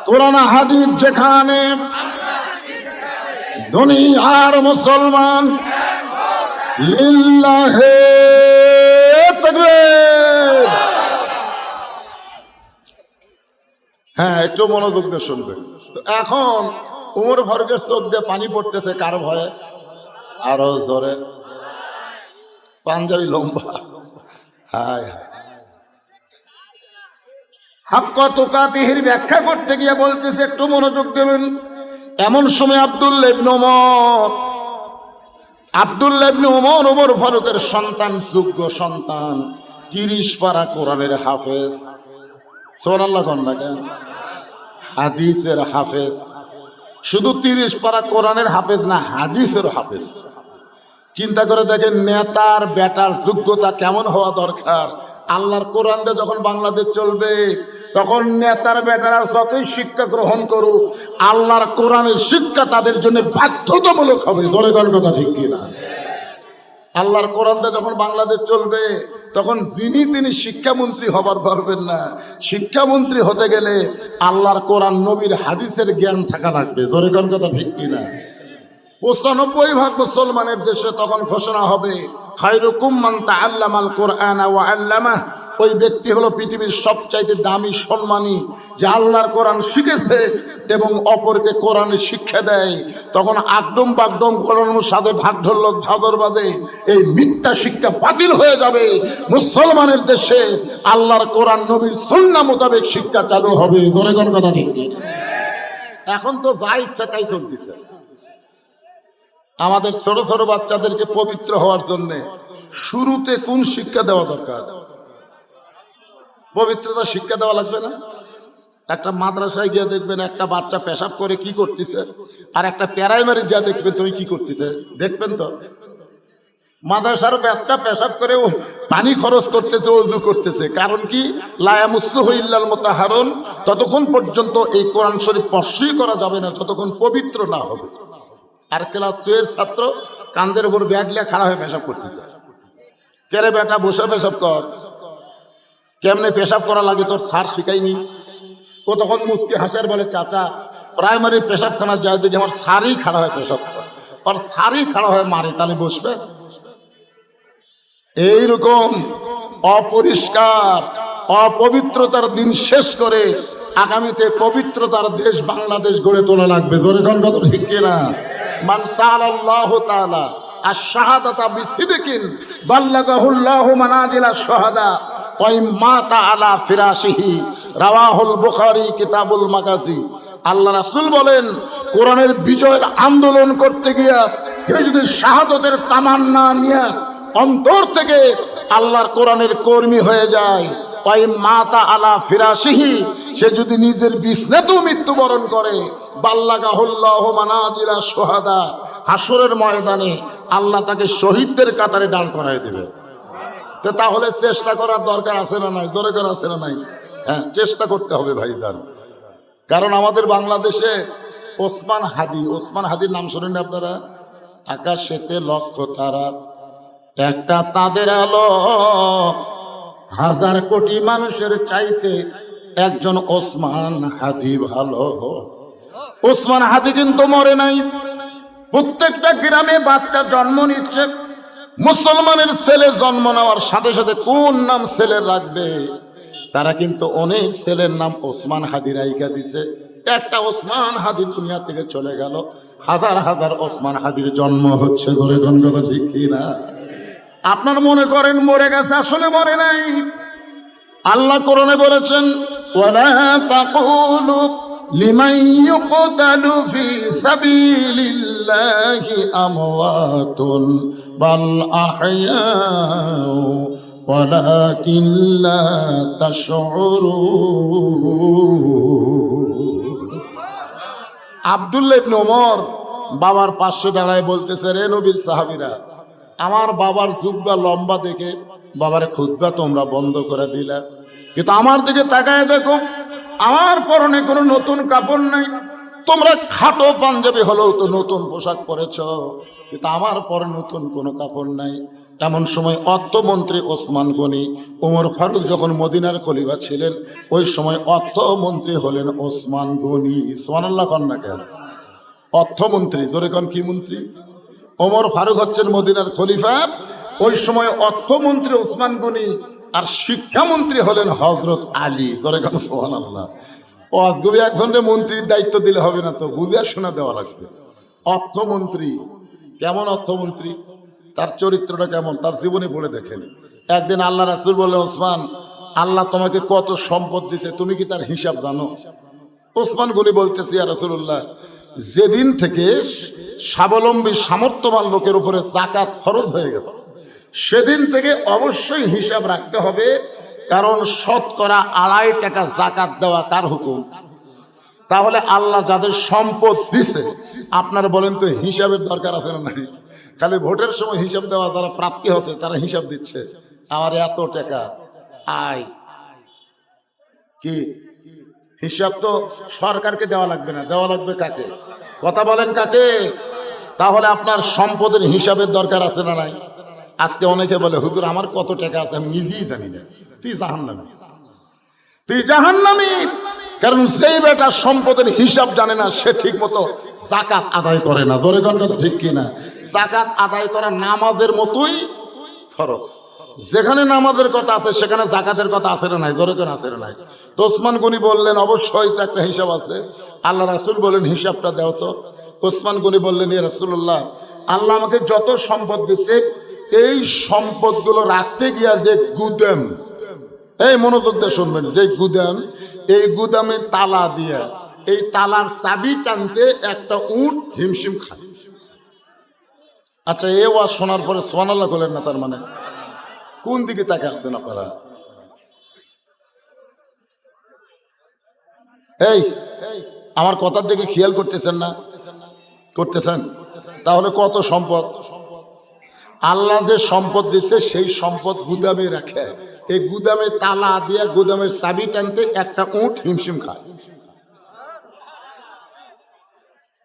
কোরআন হাদিস যেখানে, দুনিয়ার মুসলমান লিল্লাহে তাকবীর। হ্যাঁ, একটু মনোযোগ দিয়ে শুনবেন। তো এখন উমর ফারুকের চোখ দিয়ে পানি পড়তেছে কার ভয়ে? আরো জোরে, পাঞ্জাবি লম্বা। হায় হাক্কা তুকাতিহির ব্যাখ্যা করতে গিয়ে বলতেছে, একটু মনোযোগ দেবেন। এমন সময় আব্দুল্লাহ ইবনে ওমর, ওমর ফারুকের সন্তান, যোগ্য সন্তান, 30 পারা কোরআনের হাফেজ। সুবহানাল্লাহ কন্যা কেন? হাদিসের হাফেজ। শুধু 30 পারা কোরআনের হাফেজ না, হাদিসের হাফেজ। চিন্তা করে দেখেন, নেতার বেটার যোগ্যতা কেমন হওয়া দরকার। আল্লাহর কোরআন দিয়ে যখন বাংলাদেশ চলবে, তখন নেতার বেটারা যতই শিক্ষা গ্রহণ করুক, আল্লাহর কোরআনের শিক্ষা তাদের জন্য বাধ্যতামূলক হবে। জোরে কোন কথা ঠিক কিনা? আল্লাহর কোরআনটা যখন বাংলাদেশ চলবে, তখন তিনি শিক্ষামন্ত্রী হবার পারবেন না। শিক্ষামন্ত্রী হতে গেলে আল্লাহর কোরআন নবীর হাদিসের জ্ঞান থাকা লাগবে। জোরে কোন কথা ঠিক কিনা? ৯৫% মুসলমানের দেশে তখন ঘোষণা হবে, খায়রুকুম মান তাআল্লামাল কোরআনা ওয়া আল্লামাহ। ওই ব্যক্তি হলো পৃথিবীর সবচাইতে দামি সম্মানী, যে আল্লাহর কোরআন শিখেছে এবং অপরকে কোরআনের শিক্ষা দেয়। তখন আগডম বাগডম কোরআনের সাথে ঢাক ঢোলক ভাদর বাজে, এই মিথ্যা শিক্ষা বাতিল হয়ে যাবে। মুসলমানের দেশে আল্লাহর কোরআন নবীর সুন্নাহ মোতাবেক শিক্ষা চালু হবে। জোরে কোন কথা ঠিক? এখন তো যা ইচ্ছা তাই চলতেছে। আমাদের ছোট ছোট বাচ্চাদেরকে পবিত্র হওয়ার জন্য শুরুতে কোন শিক্ষা দেওয়া দরকার? পবিত্রতা শিক্ষা দেওয়া লাগবে না? একটা মাদ্রাসায় গিয়ে দেখবেন একটা বাচ্চা পেশাব করে কি করতেছে, আর একটা প্রাইমারি যা দেখবেন তুমি কি করতেছে, দেখবেন তো। মাদ্রাসার বাচ্চা পেশাব করে পানি খরচ করতেছে, ওযু করতেছে, কারণ কি? লা ইয়ামুসসুহু ইল্লাল মুতাহহারুন। ততক্ষণ পর্যন্ত এই কোরআন শরীফ স্পর্শই করা যাবে না যতক্ষণ পবিত্র না হবে। আর ক্লাস 2 এর ছাত্র কান্দের উপর ব্যাগ লিয়ে খাড়া হয়ে পেশাব করতেছে। কেরে বেটা বসে পেশাব কর, কেমনে পেশাব করা লাগে তোর স্যার শিখাইনি? ও তখন মুচকি হাসার বলে, চাচা প্রাইমারি পেশাবখানা যায় দেখি আমার স্যারই খাড়া হয় পেশাব করে, আর স্যারই খাড়া হয় মারে, তাহলে বসবে? এইরকম অপরিষ্কার অপবিত্রতার দিন শেষ করে আগামীতে পবিত্রতার দেশ বাংলাদেশ গড়ে তোলা লাগবে। জোরে কোন কথা ঠিক কিনা? মান সাআলাল্লাহু তাআলা আশ-শাহাদাতা বিসিদকিন বাল্লাগাহুল্লাহু মানাজিলা শাহাদা ওয়া মাতা আলা ফিরাশিহি। রাওয়াহুল বুখারী কিতাবুল মাগাজি। আল্লাহ রাসূল বলেন, কোরআনের বিজয়ের আন্দোলন করতে গিয়া কেউ যদি শাহাদাতের তামান্না নিয়ে অন্তর থেকে আল্লাহর কোরআনের কর্মী হয়ে যায়, ওই মাতা আলা ফিরাশিহি, সে যদি নিজের বিছনাতেও মৃত্যুবরণ করে, বাল্লাগাহুল্লাহু মানাজিলা শুহাদা, হাসরের ময়দানে আল্লাহ তাকে শহীদদের কাতারে দাঁড় করায় দেবে। তো তাহলে চেষ্টা করার দরকার আছে না নাই? দরকার আছে না নাই? হ্যাঁ, চেষ্টা করতে হবে ভাইজান। কারণ আমাদের বাংলাদেশে ওসমান হাদির নাম শোনেন আপনারা? আকাশেতে লক্ষ তারা, একটা চাঁদের আলো, হাজার কোটি মানুষের চাইতে একজন ওসমান হাদি ভালো। ওসমান হাদি কিন্তু মরে নাই। প্রত্যেকটা গ্রামে বাচ্চা জন্ম নিচ্ছে। মুসলমানের ছেলে জন্ম নেওয়ার সাথে সাথে কোন নাম ছেলের রাখবে? তারা কিন্তু অনেক ছেলের নাম ওসমান হাদি রাইখা দিছে। একটা ওসমান হাদি দুনিয়া থেকে চলে গেল, হাজার হাজার ওসমান হাদির জন্ম হচ্ছে। ধরে কথা ঠিক কিনা? আপনার মনে করেন মরে গেছে, আসলে মরে নাই। আল্লাহ কোরআনে বলেছেন, ওয়ালা তাকুলু লিমান ইউকতালু ফি সাবিলিল্লাহি আমওয়াতুন বাল আহইয়াউ ওয়ালাকিন লা তাশউরুন। আব্দুল্লাহ ইবনে ওমর বাবার পাশে দাঁড়ায় বলতেছে, রে নবীর সাহাবীরা, আমার বাবার জুব্বা লম্বা দেখে বাবার খুতবা তোমরা বন্ধ করে দিলা, কিন্তু আমার দিকে তাকায় দেখো, আমার পরনে কোনো নতুন কাপড় নাই। তোমরা খাটো পাঞ্জাবি হলেও তো নতুন পোশাক পরেছ, কিন্তু আমার পরে নতুন কোনো কাপড় নাই। এমন সময় অর্থমন্ত্রী ওসমান গনি, ওমর ফারুক যখন মদিনার খলিফা ছিলেন, ওই সময় অর্থমন্ত্রী হলেন ওসমান গনি। সুবহানাল্লাহ কন না কেন? অর্থমন্ত্রী, জোরে কোন কি মন্ত্রী? ওমর ফারুক হচ্ছেন মদিনার খলিফা, ওই সময় অর্থমন্ত্রী ওসমান গনি, আর শিক্ষামন্ত্রী হলেন হযরত আলী। জোরে কোন সুবহানাল্লাহ। অজগবি একজনকে মন্ত্রীর দায়িত্ব দিলে হবে না, তো বুঝে শোনা দেওয়া লাগবে। অর্থমন্ত্রী কেমন? অর্থমন্ত্রী তার চরিত্রটা কেমন, তার জীবনী পড়ে দেখেন। একদিন আল্লাহ রাসূল বললেন, ওসমান, আল্লাহ তোমাকে কত সম্পদ দিছে, তুমি কি তার হিসাব জানো? ওসমান গনি বলতেছি, ইয়া রাসূলুল্লাহ, যেদিন থেকে স্বাবলম্বী সামর্থ্যবান লোকের উপরে যাকাত ফরজ হয়ে গেছে, সেদিন থেকে অবশ্যই হিসাব রাখতে হবে, কারণ শতকরা 2.5 টাকা যাকাত দেওয়া কার হুকুম? তাহলে আল্লাহ যাদের সম্পদ দিছে, আপনারা বলেন তো হিসাবের দরকার আছে না নাই? খালি ভোটের সময় হিসাব দেওয়া, যারা প্রাপ্তি হচ্ছে তারা হিসাব দিচ্ছে, আমার এত টাকা আয়, কি হিসাব তো সরকারকে দেওয়া লাগবে না, দেওয়া লাগবে কাকে? কথা বলেন কাকে? তাহলে আপনার সম্পদের হিসাবের দরকার আছে না নাই? আজকে অনেকে বলে হুজুর আমার কত টাকা আছে আমি নিজেই জানি না। তুই জাহান্নামী, তুই জাহান্নামী। কারণ যেই বেটা সম্পদের হিসাব জানে না সে ঠিক মতো যাকাত আদায় করে না। জোরে কোন কথা ঠিক কিনা? যাকাত আদায় করা নামাজের মতোই ফরজ। যেখানে নামাজের কথা আছে সেখানে যাকাতের কথা আছে না নাই? জোরে কোন আছে না নাই? তো ওসমান গনি বললেন অবশ্যই তো একটা হিসাব আছে। আল্লাহ রাসূল বললেন হিসাবটা দাও তো। ওসমান গনি বললেন ইয়া রাসূলুল্লাহ, আল্লাহ আমাকে যত সম্পদ দিচ্ছে এই সম্পদগুলো রাখতে গিয়া যে গুদাম, এই মনোযোগ দিয়ে শুনবেন, যে গুদাম, এই গুদামে তালা দিয়া এই তালার চাবি টানতে একটা উট হিমশিম খায়। আচ্ছা, এ ওয়াজ শোনার পরে সুবহানাল্লাহ বলেন না? তার মানে কোন দিকে তাকে আছেন আপনারা? এই আমার কথার দিকে খেয়াল করতেছেন না? করতেছেন? তাহলে কত সম্পদ আল্লাহ যে সম্পদ দিচ্ছে সেই সম্পদ গুদামে রাখে, এই গুদামে তালা দিয়া গুদামের চাবি টানতে একটা উট হিমশিম খায়।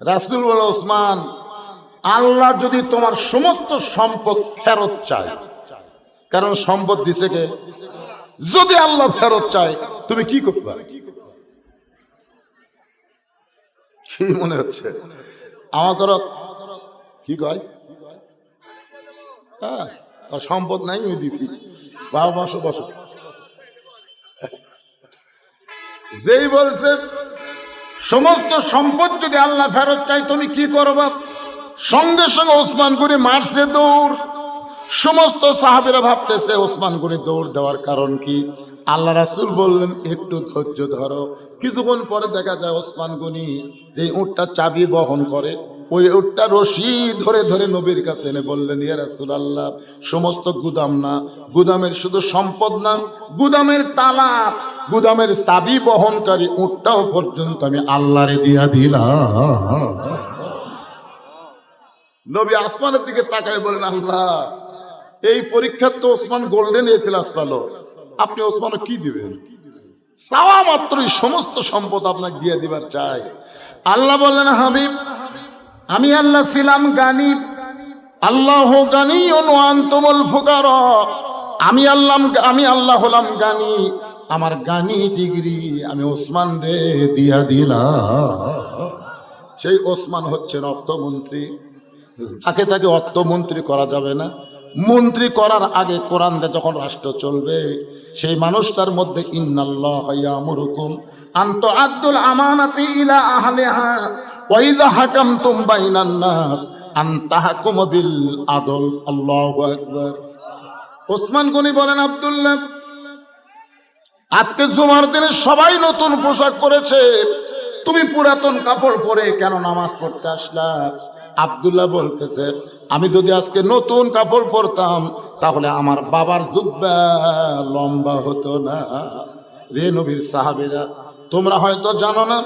রাসূল বলে ওসমান, আল্লাহ যদি তোমার সমস্ত সম্পদ ফেরত চায়, কারণ সম্পদ দিছে কে, যদি আল্লাহ ফেরত চায় তুমি কি করবা? কি মনে হচ্ছে আমাকে? কি কয়? হ্যাঁ, সম্পদ নাই ওই দিবি। বাবা বসো বসো। যেই বলছে সমস্ত সম্পদ যদি আল্লাহ ফেরত চাই তুমি কি করবা, সঙ্গে সঙ্গে ওসমান গনি মারছে দৌড়। সমস্ত সাহাবীরা ভাবতেছে ওসমান গনি দৌড় দেওয়ার কারণ কি? আল্লাহ রাসূল বললেন একটু ধৈর্য ধরো। কিছুক্ষণ পরে দেখা যায় ওসমান গনি যে উটটা চাবি বহন করে ওই উটটা রশি ধরে ধরে নবীর কাছে এনে বললেন ইয়া রাসূলুল্লাহ, সমস্ত গুদাম না, গুদামের শুধু সম্পদ না, গুদামের তালা, গুদামের চাবি বহনকারী উটটাও পর্যন্ত আমি আল্লাহরে দিয়া দিলাম। নবী আসমানের দিকে তাকায় বলেন আল্লাহ, এই পরীক্ষার তো ওসমান গোল্ডেন এ প্লাস পেল, আপনি ওসমান কি দিবেন? চাওয়া মাত্রই সমস্ত সম্পদ আপনাকে দিয়ে দিবার চাই। আল্লাহ বললেন হাবিব, আমি আল্লাহ ছিলাম গানি, আল্লাহ গানিয়ুন ওয়া আনতুমুল ফুকারা। আমি আল্লাহ হলাম গানি, আমার গানি ডিগ্রি আমি ওসমান রে দিয়া দিলাম। সেই ওসমান হচ্ছেন অর্থমন্ত্রী, যাকে তাকে অর্থমন্ত্রী করা যাবে না। মন্ত্রী করার আগে কোরআন দিয়ে যখন রাষ্ট্র চলবে সেই মানুষটার মধ্যে ইন্নাল্লাহা ইয়ামুরুকুম আন তুআদ্দুল আমানাতি ইলা আহলিহা ওয়া ইযা হাকামতুম বাইনান নাস আন তাহকুমু বিল আদল। আল্লাহু আকবার। ওসমান গনি বলেন আব্দুল্লাহ, আজকে জুমার দিনে সবাই নতুন পোশাক পরেছে, তুমি পুরাতন কাপড় পরে কেন নামাজ পড়তে আসলা? আব্দুল্লাহ বলতেছে, আমি যদি আজকে নতুন কাপড় পরতাম তাহলে আমার বাবার জুব্বা লম্বা হতো না। রে নবীর সাহাবীরা, তোমরা হয়তো জানো না,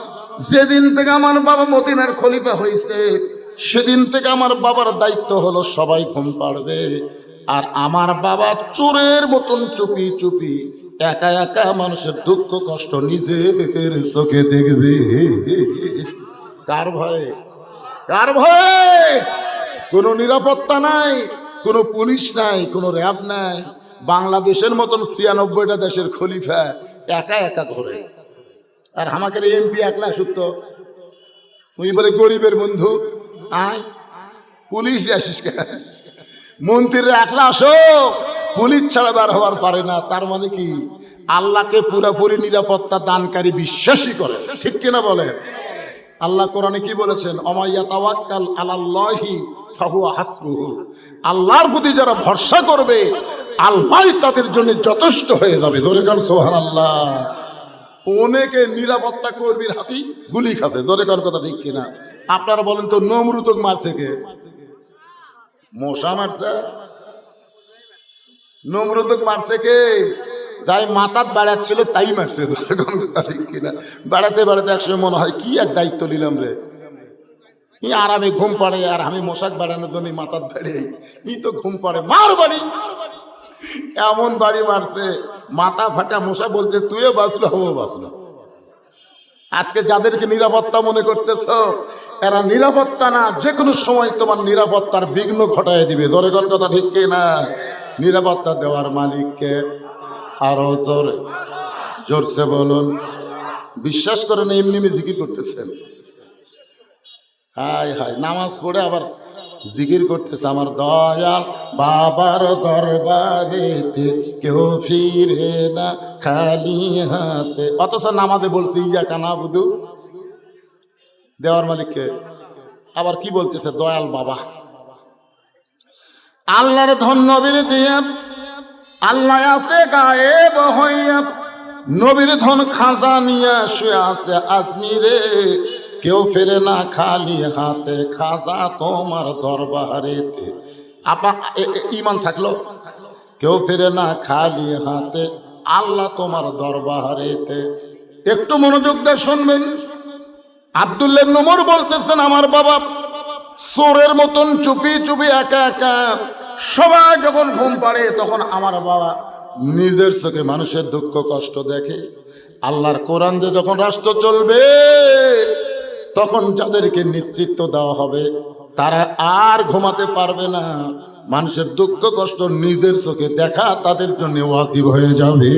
যেদিন থেকে আমার বাবা মদিনার খলিফা হয়েছে সেদিন থেকে আমার বাবার দায়িত্ব হলো সবাই ঘুম পাড়বে, আর আমার বাবা চোরের মতন চুপি চুপি একা একা মানুষের দুঃখ কষ্ট নিজের চোখে দেখবে। কার ভয়ে? কার ভয়ে? কোনো নিরাপত্তা নাই, কোনো পুলিশ নাই, কোনো র্যাব নাই। বাংলাদেশের মতন ৯৬টা দেশের খলিফা একা একা ঘোরে, আর আমাকে এমপি একলা সত্য উনি বলে গরিবের বন্ধু আয়, পুলিশ আসিস কেন? মন্ত্রীরা একলা আসো, পুলিশ ছাড়া বার হওয়ার পারে না। তার মানে কি? আল্লাহকে পুরোপুরি নিরাপত্তা দানকারী বিশ্বাসী করে, ঠিক কিনা বলে? আল্লাহ কোরআনে কি বলেছেন? অমাইয়া তাওয়াক্কাল আলাল্লাহি ফাহুয়া হাসবুহু। আল্লাহর প্রতি যারা ভরসা করবে আল্লাহই তাদের জন্য যথেষ্ট হয়ে যাবে। জোরে কান সুবহানাল্লাহ। অনেকে নিরাপত্তা কর্মীর হাতি গুলি খাচ্ছে, জোরে কান কথা ঠিক কিনা? আপনারা বলেন তো নমরুদক মারছে কে? মশা মারছে? নমরুদক মারছে কে? যাই মাথাত বেড়াচ্ছিল তাই মারছে, জোরে কান কথা ঠিক কিনা? বেড়াতে বেড়াতে একসময় মনে হয় কি এক দায়িত্ব নিলাম রে, আর আমি ঘুম পাড়ে, আর আমি মশাক বাড়ানোর জন্য মাথার বেড়ে ই তো ঘুম পাড়ে, মার বাড়ি। এমন বাড়ি মারছে মাথা ফাটা মশা বলছে তুইও বাঁচলো আমিও বাঁচলো। আজকে যাদেরকে নিরাপত্তা মনে করতেছ, এরা নিরাপত্তা না, যে কোনো সময় তোমার নিরাপত্তার বিঘ্ন ঘটায় দিবে। ধরে কোন কথা ঠিক কি না? নিরাপত্তা দেওয়ার মালিককে। আরো জোরে জোরসে বলুন। বিশ্বাস করেন এমনি জিকির করতেছেন। হাই হাই, নামাজ পড়ে আবার জিকির করতেছে, আমার দয়াল বাবার দরবারেতে কেউ ফিরে না খালি হাতে। অথচ নামাজে বলছি ইয়া কানা বুধু দেওয়ার মালিককে, আবার কি বলতেছে দয়াল বাবা। আল্লাহর ধন নবীর দিয়ে, আল্লাহ আছে গায়েব হইয়া, নবীর ধন খাজা নিয়ে শুয়ে আছে আজমিরে, কেউ ফেরে না খালি হাতে, খাজা তোমার দরবারেতে। আপা ইমান থাকলো, কেউ ফেরে না খালি হাতে, আল্লাহ তোমার দরবারেতে। একটু মনোযোগ দিয়ে শুনবেন। আব্দুল্লাহ ইবনে উমর বলতেছেন, আমার বাবা চোরের মতন চুপি চুপি একা একা, সবাই যখন ঘুম পাড়ে তখন আমার বাবা নিজের চোখে মানুষের দুঃখ কষ্ট দেখে। আল্লাহর কোরআন দিয়ে যখন রাষ্ট্র চলবে, তখন যাদেরকে নেতৃত্ব দেওয়া হবে তারা আর ঘুমাতে পারবে না। মানুষের দুঃখ কষ্ট নিজের চোখে দেখা তাদের জন্য ওয়াজিব হয়ে যাবে।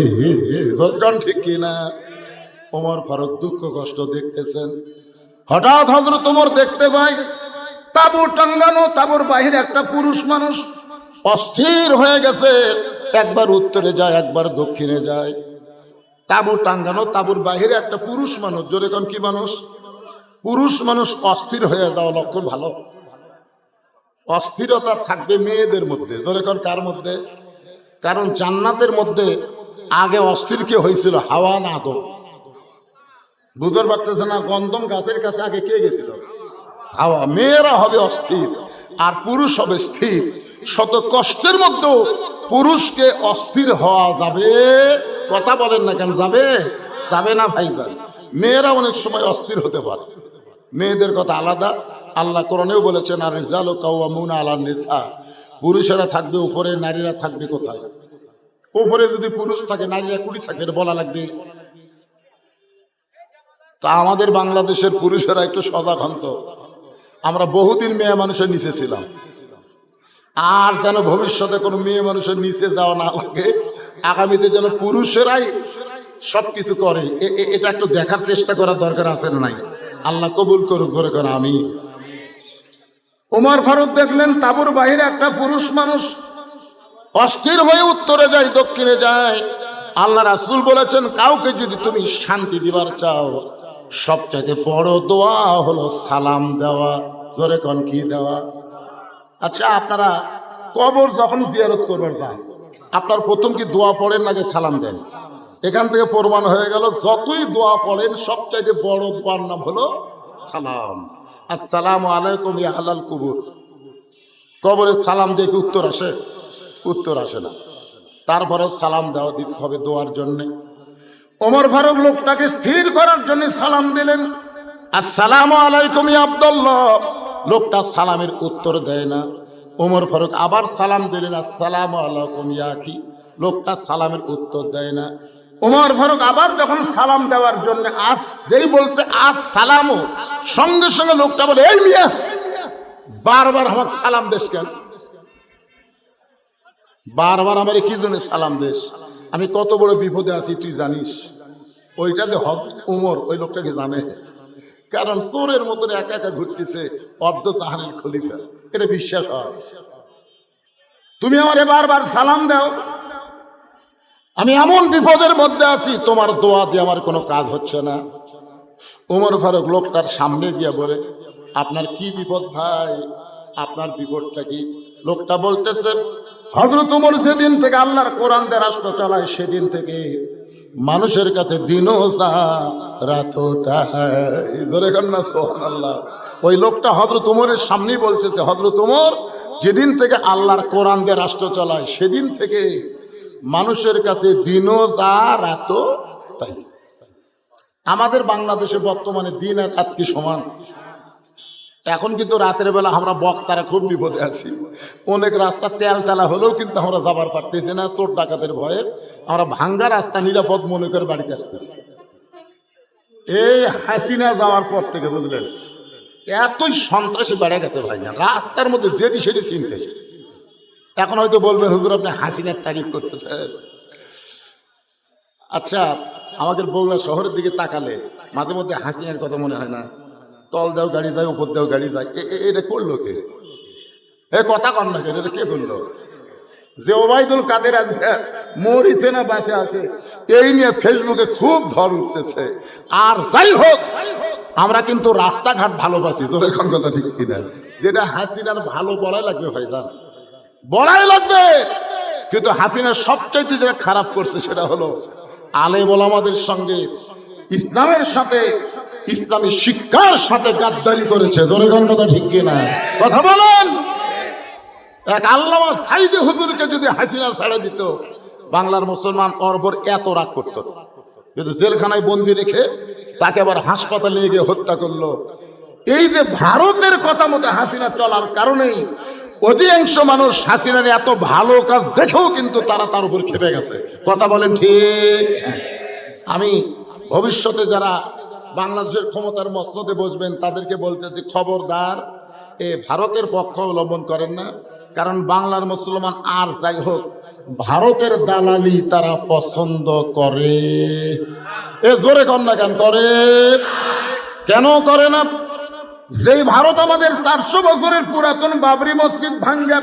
ঠিক কিনা? ওমর ফারুক দুঃখ কষ্ট দেখতেছেন। হঠাৎ হযরত ওমর দেখতে পাই তাঁবু টাঙ্গানো, তাঁবুর বাহিরে একটা পুরুষ মানুষ অস্থির হয়ে গেছে। একবার উত্তরে যায়, একবার দক্ষিণে যায়। তাঁবু টাঙ্গানো, তাঁবুর বাহিরে একটা পুরুষ মানুষ। জোরে কোন কি মানুষ? পুরুষ মানুষ অস্থির হয়ে যাওয়া লক্ষণ ভালো। অস্থিরতা থাকবে মেয়েদের মধ্যে। জোরে কোন কার মধ্যে? কারণ জান্নাতের মধ্যে আগে অস্থির কে হয়েছিল? হাওয়া না আদম। বুঝতে পারতেছে না? গন্ধম গাছের কাছে আগে কে গেছিল? হাওয়া। মেয়েরা হবে অস্থির আর পুরুষ হবে স্থির। শত কষ্টের মধ্যেও পুরুষকে অস্থির হওয়া যাবে? কথা বলেন না কেন? যাবে? যাবে না ভাইজান। মেয়েরা অনেক সময় অস্থির হতে পারে, মেয়েদের কথা আলাদা। আল্লাহ কোরআনেও বলেছেন, আর রিজালু কাওয়ামুনা আলান নিসা, পুরুষেরা থাকবে উপরে, নারীরা থাকবে কোথায়? উপরে যদি পুরুষ থাকে, নারীরা কুড়ি থাকবে, এটা বলা লাগবে। তা আমাদের বাংলাদেশের পুরুষেরা একটু সজাগ হন তো। আমরা বহুদিন মেয়ে মানুষের নিচে ছিলাম, আর যেন ভবিষ্যতে কোনো মেয়ে মানুষের নিচে যাওয়া না লাগে। আগামীতে যেন পুরুষেরাই সবকিছু করে, এটা একটু দেখার চেষ্টা করার দরকার আছে না নাই? আল্লাহ কবুল করুক, জোরে করে আমি। ওমর ফারুক দেখলেন তাঁবুর বাইরে একটা পুরুষ মানুষ অস্থির হয়ে উত্তরে যায়, দক্ষিণে যায়। আল্লাহ রাসূল বলেছেন, কাউকে যদি তুমি শান্তি দিবার চাও, সবচাইতে বড় দোয়া হলো সালাম দেওয়া। জোরে কোন কি দেওয়া? আচ্ছা, আপনারা কবর যখন জিয়ারত করবার যান, আপনার প্রথম কি দোয়া পড়েন নাকি সালাম দেন? এখান থেকে প্রমাণ হয়ে গেল, যতই দোয়া পড়েন সবচাইতে বড় দোয়ার নাম হলো সালাম। আসসালামু আলাইকুম ইয়া আহলাল কুবুর। কবরে সালাম দিয়ে কি উত্তর আসে? উত্তর আসে না। তারপরে সালাম দেওয়া দিতে হবে দোয়ার জন্য। ওমর ফারুক লোকটাকে স্থির করার জন্য সালাম দিলেন, আসসালামু আলাইকুম ইয়া আব্দুল্লাহ। লোকটা সালামের উত্তর দেয় না। ওমর ফারুক আবার সালাম দিলেন, আসসালামু আলাইকুম ইয়া আখি। লোকটা সালামের উত্তর দেয় না। ওমর ফারুক আবার যখন সালাম দেওয়ার জন্য যেই বলছে আসসালামু, সঙ্গে সঙ্গে লোকটা বলে, এই মিয়া বারবার আমার সালাম দেশ কেন? বারবার আমার কি জন্য সালাম দেশ? আমি কত বড় বিপদে আছি তুই জানিস? ওইটা যে উমর ওই লোকটাকে জানে, কারণ চোরের মতন একা একা ঘুরতেছে অর্ধ জাহানের খলিফা, এটা বিশ্বাস হয়। তুমি আমারে বারবার সালাম দাও, আমি এমন বিপদের মধ্যে আছি, তোমার দোয়া দিয়ে আমার কোনো কাজ হচ্ছে না। ওমর ফারুক লোকটার সামনে গিয়ে বলে, আপনার কি বিপদ ভাই? আপনার বিপদটা কি? লোকটা বলতেছে, হযরত ওমর যেদিন থেকে আল্লাহর কোরআন দিয়ে রাষ্ট্র চালায়, সেদিন থেকে মানুষের কাছে দিনও যা রাতও তাই। জোরে কন্যা সুবহানাল্লাহ। ওই লোকটা হযরত ওমরের সামনেই বলতেছে, হযরত ওমর যেদিন থেকে আল্লাহর কোরআন দিয়ে রাষ্ট্র চালায়, সেদিন থেকে মানুষের কাছে দিনও যা রাতও তাই। আমাদের বাংলাদেশে বর্তমানে দিন আর রাত কি সমান? এখন কিন্তু রাতের বেলা আমরা বক্তারা খুব বিপদে আছি। অনেক রাস্তা তেল তেলা হলেও কিন্তু আমরা যাবার পারতেছি না, চোর ডাকাতের ভয়ে। আমরা ভাঙ্গা রাস্তা নিরাপদ মনে করে বাড়িতে আসতেছি। এই হাসিনা যাওয়ার পর থেকে বুঝলেন এতই সন্ত্রাসী বেড়ে গেছে ভাই, রাস্তার মধ্যে যেটি সেটি চিনতে। এখন হয়তো বলবেন হুজুর আপনি হাসিনার তারিফ করতেছেন। আচ্ছা, আমাদের বগুড়া শহরের দিকে তাকালে মাঝে মধ্যে হাসিনার কথা মনে হয় না? তল দেও গাড়ি যায়, উপর দেও গাড়ি যায়, এটা করলো কে? এ কথা কন না কেন, এটা কে করলো? যে ওবায়দুল কাদের আজকে মরিছে না বাঁচে আছে, এই নিয়ে ফেসবুকে খুব ঝড় উঠতেছে। আর যাই হোক, আমরা কিন্তু রাস্তাঘাট ভালোবাসি, তোর এখন কথা ঠিক কিনা? যেটা হাসিনার ভালো বলাই লাগবে ভাইজান, বলাই লাগবে। কিন্তু হাসিনার সবচাইতে যেটা খারাপ করছে সেটা হলো আলেম ওলামাদের সঙ্গে, ইসলামের সাথে, ইসলামী শিক্ষার সাথে গাদ্দারি করেছে। তোর এখন কথা ঠিক কিনা? কথা বলেন। এক আল্লামা সাইদি হুজুরকে যদি হাসিনা ছাড়া দিত, বাংলার মুসলমান অর্বর এত রাগ করত, কিন্তু জেলখানায় বন্দি রেখে তাকে আবার হাসপাতালে নিয়ে গিয়ে হত্যা করলো। এই যে ভারতের কথা মতো হাসিনা চলার কারণেই অধিকাংশ মানুষ হাসিনার এত ভালো কাজ দেখেও কিন্তু তারা তার উপর খেপে গেছে। কথা বলেন ঠিক? আমি ভবিষ্যতে যারা বাংলাদেশের ক্ষমতার মসনদে বসবেন তাদেরকে বলতেছি, খবরদার এ ভারতের পক্ষ অবলম্বন করেন না। কারণ বাংলার মুসলমান আর যাই হোক, ভারতের দালালি তারা পছন্দ করে। এ জোরে কন্যা কেন করে? কেন করে না? যেই ভারত আমাদের 400 বছরের পুরাতন বাবরি মসজিদ ভাঙ্গা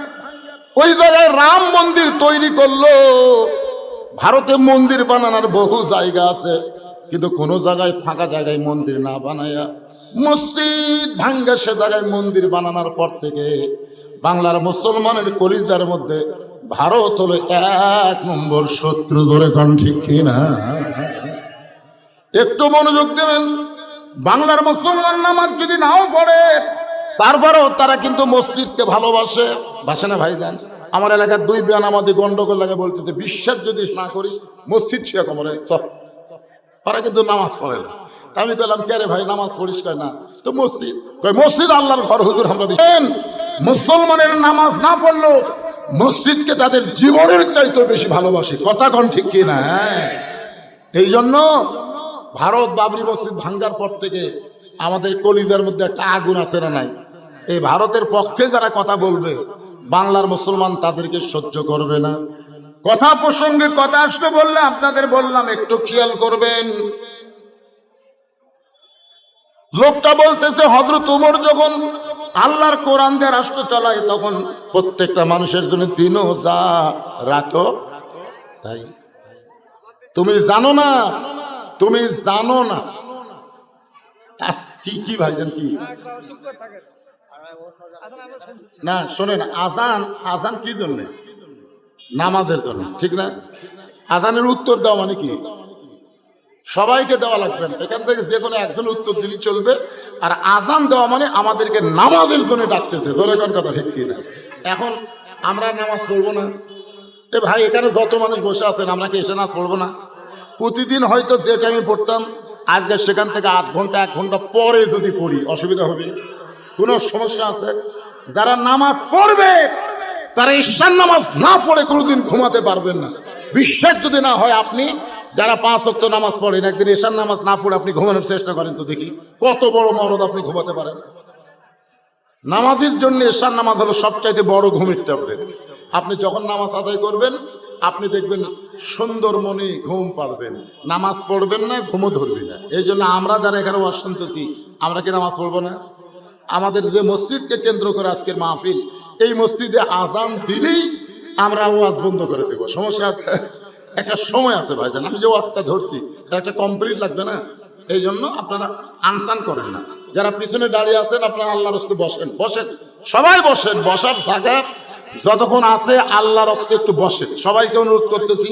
ওই জায়গায় রাম মন্দির তৈরি করলো। ভারতে মন্দির বানানোর বহু জায়গা আছে, কিন্তু কোনো জায়গায় ফাঁকা জায়গায় মন্দির না বানায়া মসজিদ ভাঙ্গা সে জায়গায় মন্দির বানানোর পর থেকে বাংলার মুসলমানের কলিজার মধ্যে ভারত হলো 1 নম্বর শত্রু। ধরে কোন ঠিক কিনা? একটু মনোযোগ দেবেন। বাংলার মুসলমান নামাজ যদি নাও পড়ে, তারপরেও তারা কিন্তু মসজিদকে ভালোবাসে, বাসে না ভাইজান? আমার এলাকার 2 বেনামাজি গন্ডগোল লাগে, বলতেছে বিশ্বাস যদি না করিস মসজিদ ছুঁয়ে কমরে চল। ওরা কিন্তু নামাজ পড়ে না। তা আমি বললাম, কে রে ভাই নামাজ পড়িস? কয় না। তো মসজিদ? কয় মসজিদ আল্লাহর ঘর হুজুর। আমরা মুসলমানের নামাজ না পড়লো মসজিদকে তাদের জীবনের চাইতে বেশি ভালোবাসে। কথা কন ঠিক কিনা? এই জন্য ভারত বাবরি মসজিদ ভাঙ্গার পর থেকে আমাদের কলিজার মধ্যে একটা আগুন আছে না নাই? এই ভারতের পক্ষে যারা কথা বলবে বাংলার মুসলমান তাদেরকে সহ্য করবে না। কথা প্রসঙ্গে কথা আসতে বললে আপনাদের বললাম একটু খেয়াল করবেন। লোকটা বলতেছে হযরত ওমর যখন আল্লাহর কোরআন দিয়ে রাষ্ট্র চালায় তখন প্রত্যেকটা মানুষের জন্য দিনও যা রাতো তাই। তুমি জানো না, তুমি জানো না। কি কি ভাইজান কি না শোনেন, আজান আজান কি জন্য? নামাজের জন্য, ঠিক না? আজানের উত্তর দেওয়া মানে কি? সবাইকে দেওয়া লাগবে না, এখান থেকে যে কোনো একজন উত্তর দিলেই চলবে। আর আজান দেওয়া মানে আমাদেরকে নামাজের জন্য ডাকতেছে। ধরে কোন কথা ঠিক কিনা? এখন আমরা নামাজ পড়বো না? এ ভাই এখানে যত মানুষ বসে আছেন, আমরা কি এসে নামাজ পড়বো না? প্রতিদিন হয়তো যে টাইমে পড়তাম আজকে সেখান থেকে 8 ঘন্টা 1 ঘন্টা পরে যদি পড়ি অসুবিধা হবে? কোনো সমস্যা আছে? যারা নামাজ পড়বে তারা ঈশার নামাজ না পড়ে কোনোদিন ঘুমাতে পারবেন না। বিশ্বাস যদি না হয়, আপনি যারা 5 ওয়াক্ত নামাজ পড়েন একদিন ঈশার নামাজ না পড়ে আপনি ঘুমানোর চেষ্টা করেন তো দেখি কত বড় মরদ আপনি ঘুমাতে পারেন। নামাজের জন্য ঈশার নামাজ হলো সবচাইতে বড় ঘুমের ট্যাবলেট। আপনি যখন নামাজ আদায় করবেন আপনি দেখবেন সুন্দর মনে ঘুম পাড়বেন, নামাজ পড়বেন না, ঘুমও ধরবে না। এই জন্য আমরা যারা এখানে ওয়াজ শুনতেছি আমরা কি নামাজ পড়বো না? আমাদের যে মসজিদকে কেন্দ্র করে আজকের মাহফিল, এই মসজিদে আজান দিলেই আমরা ওয়াজ বন্ধ করে দেবো। সমস্যা আছে? একটা সময় আছে ভাইজান, আমি যে ওয়াজটা ধরছি এটা একটা কমপ্লিট লাগবে না? এই জন্য আপনারা আনসান করেন না। যারা পিছনে দাঁড়িয়ে আছেন আপনারা আল্লাহর রাস্তায় বসেন, বসেন, সবাই বসেন। বসার জায়গা যতক্ষণ আছে আল্লাহর রাস্তায় একটু বসেন। সবাইকে অনুরোধ করতেছি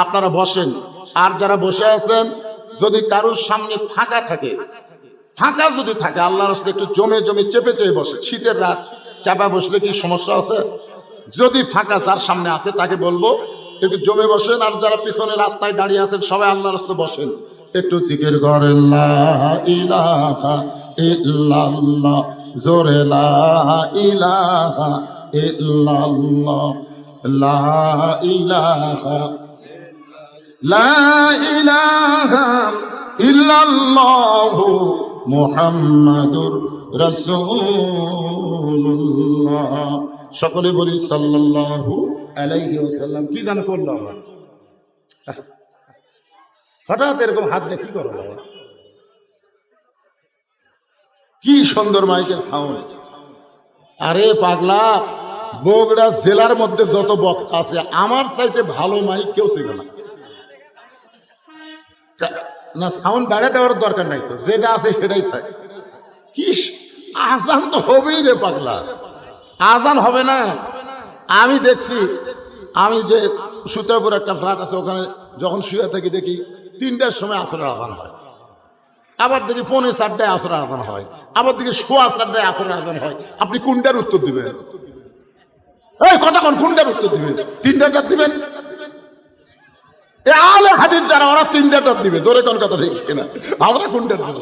আপনারা বসেন। আর যারা বসে আছেন যদি কারোর সামনে ফাঁকা থাকে, ফাঁকা যদি থাকে আল্লাহর রাস্তায় একটু জমে জমে চেপে চেপে বসে। শীতের রাত চাপা বসলে কি সমস্যা আছে? যদি ফাঁকা যার সামনে আছে তাকে বলবো একটু জমে বসেন। আর যারা পিছনে রাস্তায় দাঁড়িয়ে আছেন সবাই আল্লাহর রাস্তায় বসেন, একটু জিকির করেন লা ইলাহা ইল্লাল্লাহ, জোরে লা ইলাহা ইল্লাল্লাহ, লা ইলাহা, লা ইলাহা ইল্লাল্লাহু মুহাম্মাদুর রাসূলুল্লাহ। সকলে বলি সাল্লাল্লাহু আলাইহি ওয়াসাল্লাম। কি জানো করলো আবার হঠাৎ এরকম হাত দিয়ে কি করো? কি সুন্দর মাইকের সাউন্ড! আরে পাগলা, বগুড়া জেলার মধ্যে যত বক্তা আছে আমার চাইতে ভালো মাইক কেউ ছিল না। না সাউন্ড বাড়িয়ে দেওয়ার দরকার নাই, তো যেটা আছে সেটাই থাকে। কি আজান তো হবেই রে পাগলা, আজান হবে না? আমি দেখছি, আমি যে সুতারপুর একটা ফ্ল্যাট আছে ওখানে যখন শুয়ে থাকি দেখি 3টার সময় আসরের আজান হয়, আবার দেখি 4:45 আসরের আজান হয়, আবার দেখি 4:15 আসরের আজান হয়। আপনি কোনটার উত্তর দিবেন? এই কতক্ষণ কোনটার উত্তর দিবেন? 3টাটা দিবেন? আলে হাদিস যারা ওরা 3টাটা দিবে, ধরে কোন কথা ঠিক কিনা? আমরা কোনটার দেব?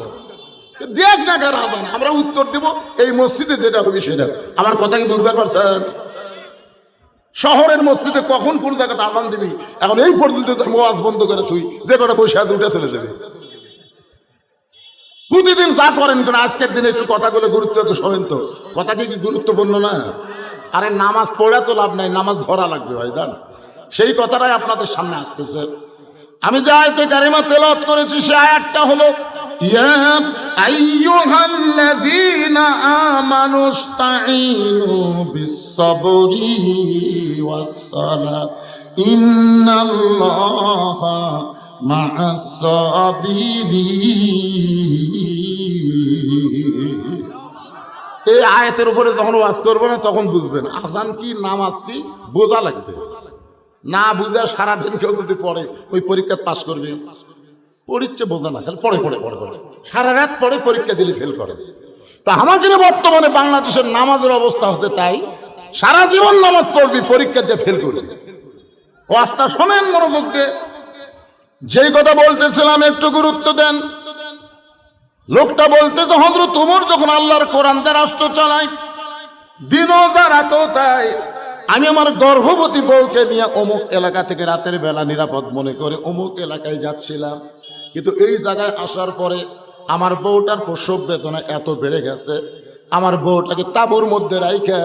দেখ না কার আজান, আমরা উত্তর দেব এই মসজিদে যেটা হবে সেটা। আমার কথা কি বুঝতে পারছেন? শহরের মসজিদে কখন কোন জায়গাতে আজান দিবি এখন এই পর্যন্ত ওয়াজ বন্ধ করে তুই যে কটা বসে আছে উঠে চলে যাবে। প্রতিদিন যা করেন কেন আজকের দিনে একটু কথাগুলো গুরুত্ব তো শোনেন, তো কথা কি গুরুত্বপূর্ণ না? আরে নামাজ পড়া তো লাভ নাই, নামাজ ধরা লাগবে ভাই দান। সেই কথাটাই আপনাদের সামনে আসতেছে। আমি যে আয়াতে কারিমা তেলাওয়াত করেছি সেই আয়াতটা হলো ইয়া আইয়ুহাল্লাযীনা আমানুস্তাঈনু বিস-সাবরি ওয়াস-সালাহ ইন্নাল্লাহা মা'আস-সাবিরিন। এই আয়াতের উপরে যখন ওয়াজ করবো না তখন বুঝবেন আজান কি নামাজ কি বোঝা লাগবে। না বুঝা সারাদিন কেউ যদি পড়ে ওই পরীক্ষা পাস করবে, পরীক্ষা বোঝা না, খালি পড়ে পড়ে পড়ে পড়ে সারা রাত পড়ে পরীক্ষা দিলে ফেল করে। তা আমাদের বর্তমানে বাংলাদেশের নামাজের অবস্থা হচ্ছে তাই, সারা জীবন নামাজ পড়বি, পরীক্ষা যে ফেল করবে। ওয়াজটা শোনেন মনোযোগ দিয়ে। যেই কথা বলতেছিলাম একটু গুরুত্ব দেন। লোকটা বলতেছে হযরত ওমর যখন আল্লাহর কোরআন দিয়ে রাষ্ট্র চালায়, দিনও যা রাতও তাই। আমি আমার গর্ভবতী বউকে নিয়ে অমুক এলাকা থেকে রাতের বেলা নিরাপদ মনে করে অমুক এলাকায় যাচ্ছিলাম, কিন্তু এই জায়গায় আসার পরে আমার বউটার প্রসব বেদনা এত বেড়ে গেছে, আমার বউটাকে তাঁবুর মধ্যে রাইখা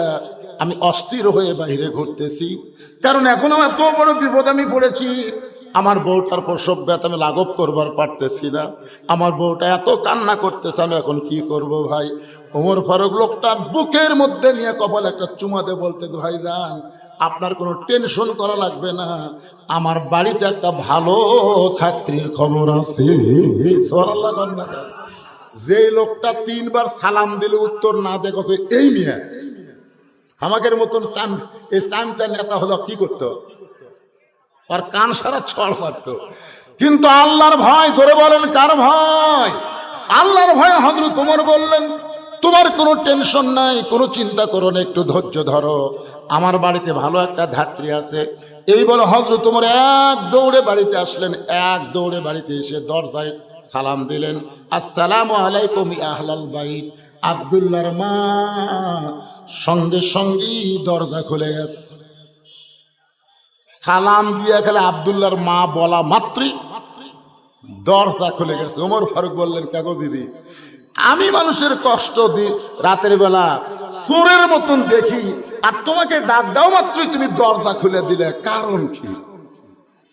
আমি অস্থির হয়ে বাইরে ঘুরতেছি। কারণ এখন আমার এত বড় বিপদ আমি পড়েছি, আমার বউটার প্রসব ব্যথা আমি লাঘব করবার পারতেছি না, আমার বউটা এত কান্না করতেছে, আমি এখন কি করব ভাই? ওমর ফারুক লোকটার বুকের মধ্যে নিয়ে কপাল একটা চুমা দিয়ে বলতে, ভাই যান আপনার কোনো টেনশন করা লাগবে না, আমার বাড়িতে একটা ভালো ছাত্রীর খবর আছে। সুবহানাল্লাহ। যে লোকটা 3বার সালাম দিলে উত্তর না দেখছে এই মিয়া আমাদের মতন এই চামচা নেতা হলো কি করতো? আর কান সারা ছড় মারত। কিন্তু আল্লাহর ভয়, ধরে বলেন কার ভয়? আল্লাহর ভয়। হযরত ওমর বললেন তোমার কোনো টেনশন নাই, কোনো চিন্তা করো না, একটু ধৈর্য ধরো, আমার বাড়িতে ভালো একটা ধাত্রী আছে। এই বলে হযরত ওমর এক দৌড়ে বাড়িতে আসলেন, এক দৌড়ে বাড়িতে এসে দরজায় সালাম দিলেন, আসসালামু আলাইকুম ইয়া আহলাল বাইত। আব্দুল্লাহর মা সঙ্গে সঙ্গেই দরজা খুলে গেছে। সালাম দিয়ে খেলে আব্দুল্লাহর মা বলা মাত্রই দরজা খুলে গেছে। ওমর ফারুক বললেন, কাগো বিবি, আমি মানুষের কষ্ট দিই রাতের বেলা চোরের মতন দেখি, আর তোমাকে ডাক দাও মাত্রই তুমি দরজা খুলে দিলে, কারণ কি?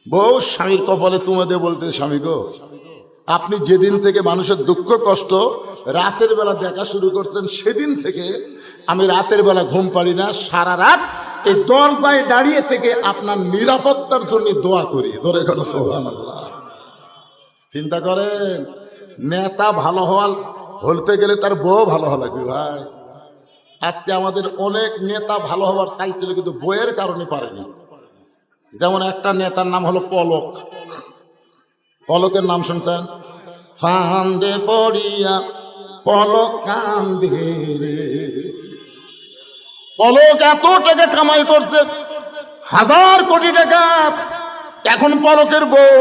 বউ স্বামীর কপালে চুমা দিয়ে বলতে, স্বামী গো, আপনি যেদিন থেকে মানুষের দুঃখ কষ্ট রাতের বেলা দেখা শুরু করছেন সেদিন থেকে আমি রাতের বেলা ঘুম পারি না, সারা রাত এই দরজায় দাঁড়িয়ে থেকে আপনার নিরাপত্তার জন্য দোয়া করি। ধরে গেল সুবহানাল্লাহ। চিন্তা করেন, নেতা ভালো হতে গেলে তার বউ ভালো হওয়া লাগবে ভাই। আজকে আমাদের অনেক নেতা ভালো হওয়ার চাইছিল কিন্তু বইয়ের কারণে পারেনি। যেমন একটা নেতার নাম হলো পলক। পলকের নাম শুনছেন? ফান্দে পড়িয়া পলক কান্দে রে। পলক এত টাকা কামাই করছে, 1000 কোটি টাকা। এখন পলকের বউ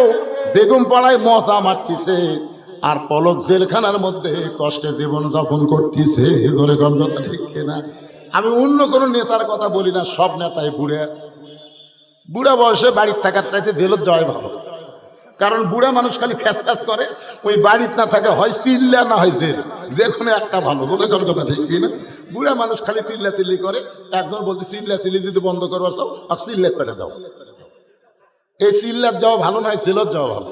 বেগম পাড়ায় মজা মারতেছে, আর পলক জেলখানার মধ্যে কষ্টে জীবন যাপন করতেছে। ধরে কথা ঠিক কিনা? আমি অন্য কোনো নেতার কথা বলি না, সব নেতাই বুড়া বয়সে বাড়ির থাকার চাইতে জেলত যাওয়াই ভালো। কারণ বুড়া মানুষ খালি ফ্যাস ফ্যাস করে, ওই বাড়িতে না থাকে হয় চিল্লা না হয় জেল, যে কোনো একটা ভালো। বলে কোন কথা ঠিক কি না? বুড়া মানুষ খালি চিল্লা চিল্লি করে। একজন বলতে চিল্লা চিল্লি যদি বন্ধ করবার চাও আর চিল্লা পেটে দাও। এই চিল্লার যাওয়া ভালো নয়, জেলত যাওয়া ভালো।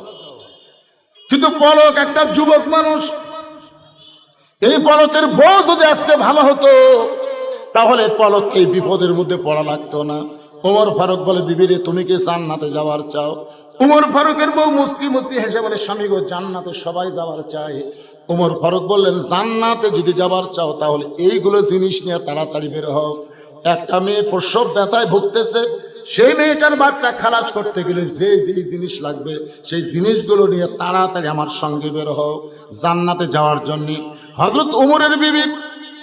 কিন্তু পলক একটা যুবক মানুষ, এই পলকের বউ যদি আজকে ভালো হতো তাহলে পলক এই বিপদের মধ্যে পড়া লাগতো না। ওমর ফারুক বলে, বিবিরে তুমি কি জান্নাতে যাওয়ার চাও? ওমর ফারুকের বউ মুচকি মুচকি হেসে বলে, স্বামী গো, জান্নাতে সবাই যাওয়ার চায়। ওমর ফারুক বললেন, জান্নাতে যদি যাবার চাও তাহলে এইগুলো জিনিস নিয়ে তাড়াতাড়ি বের হও। একটা মেয়ে প্রসব ব্যথায় ভুগতেছে, সেই মেয়েটার বাচ্চা খালাস করতে গেলে যে যে জিনিস লাগবে সেই জিনিসগুলো নিয়ে তাড়াতাড়ি আমার সঙ্গে বের হও জান্নাতে যাওয়ার জন্য। হযরত ওমরের বিবি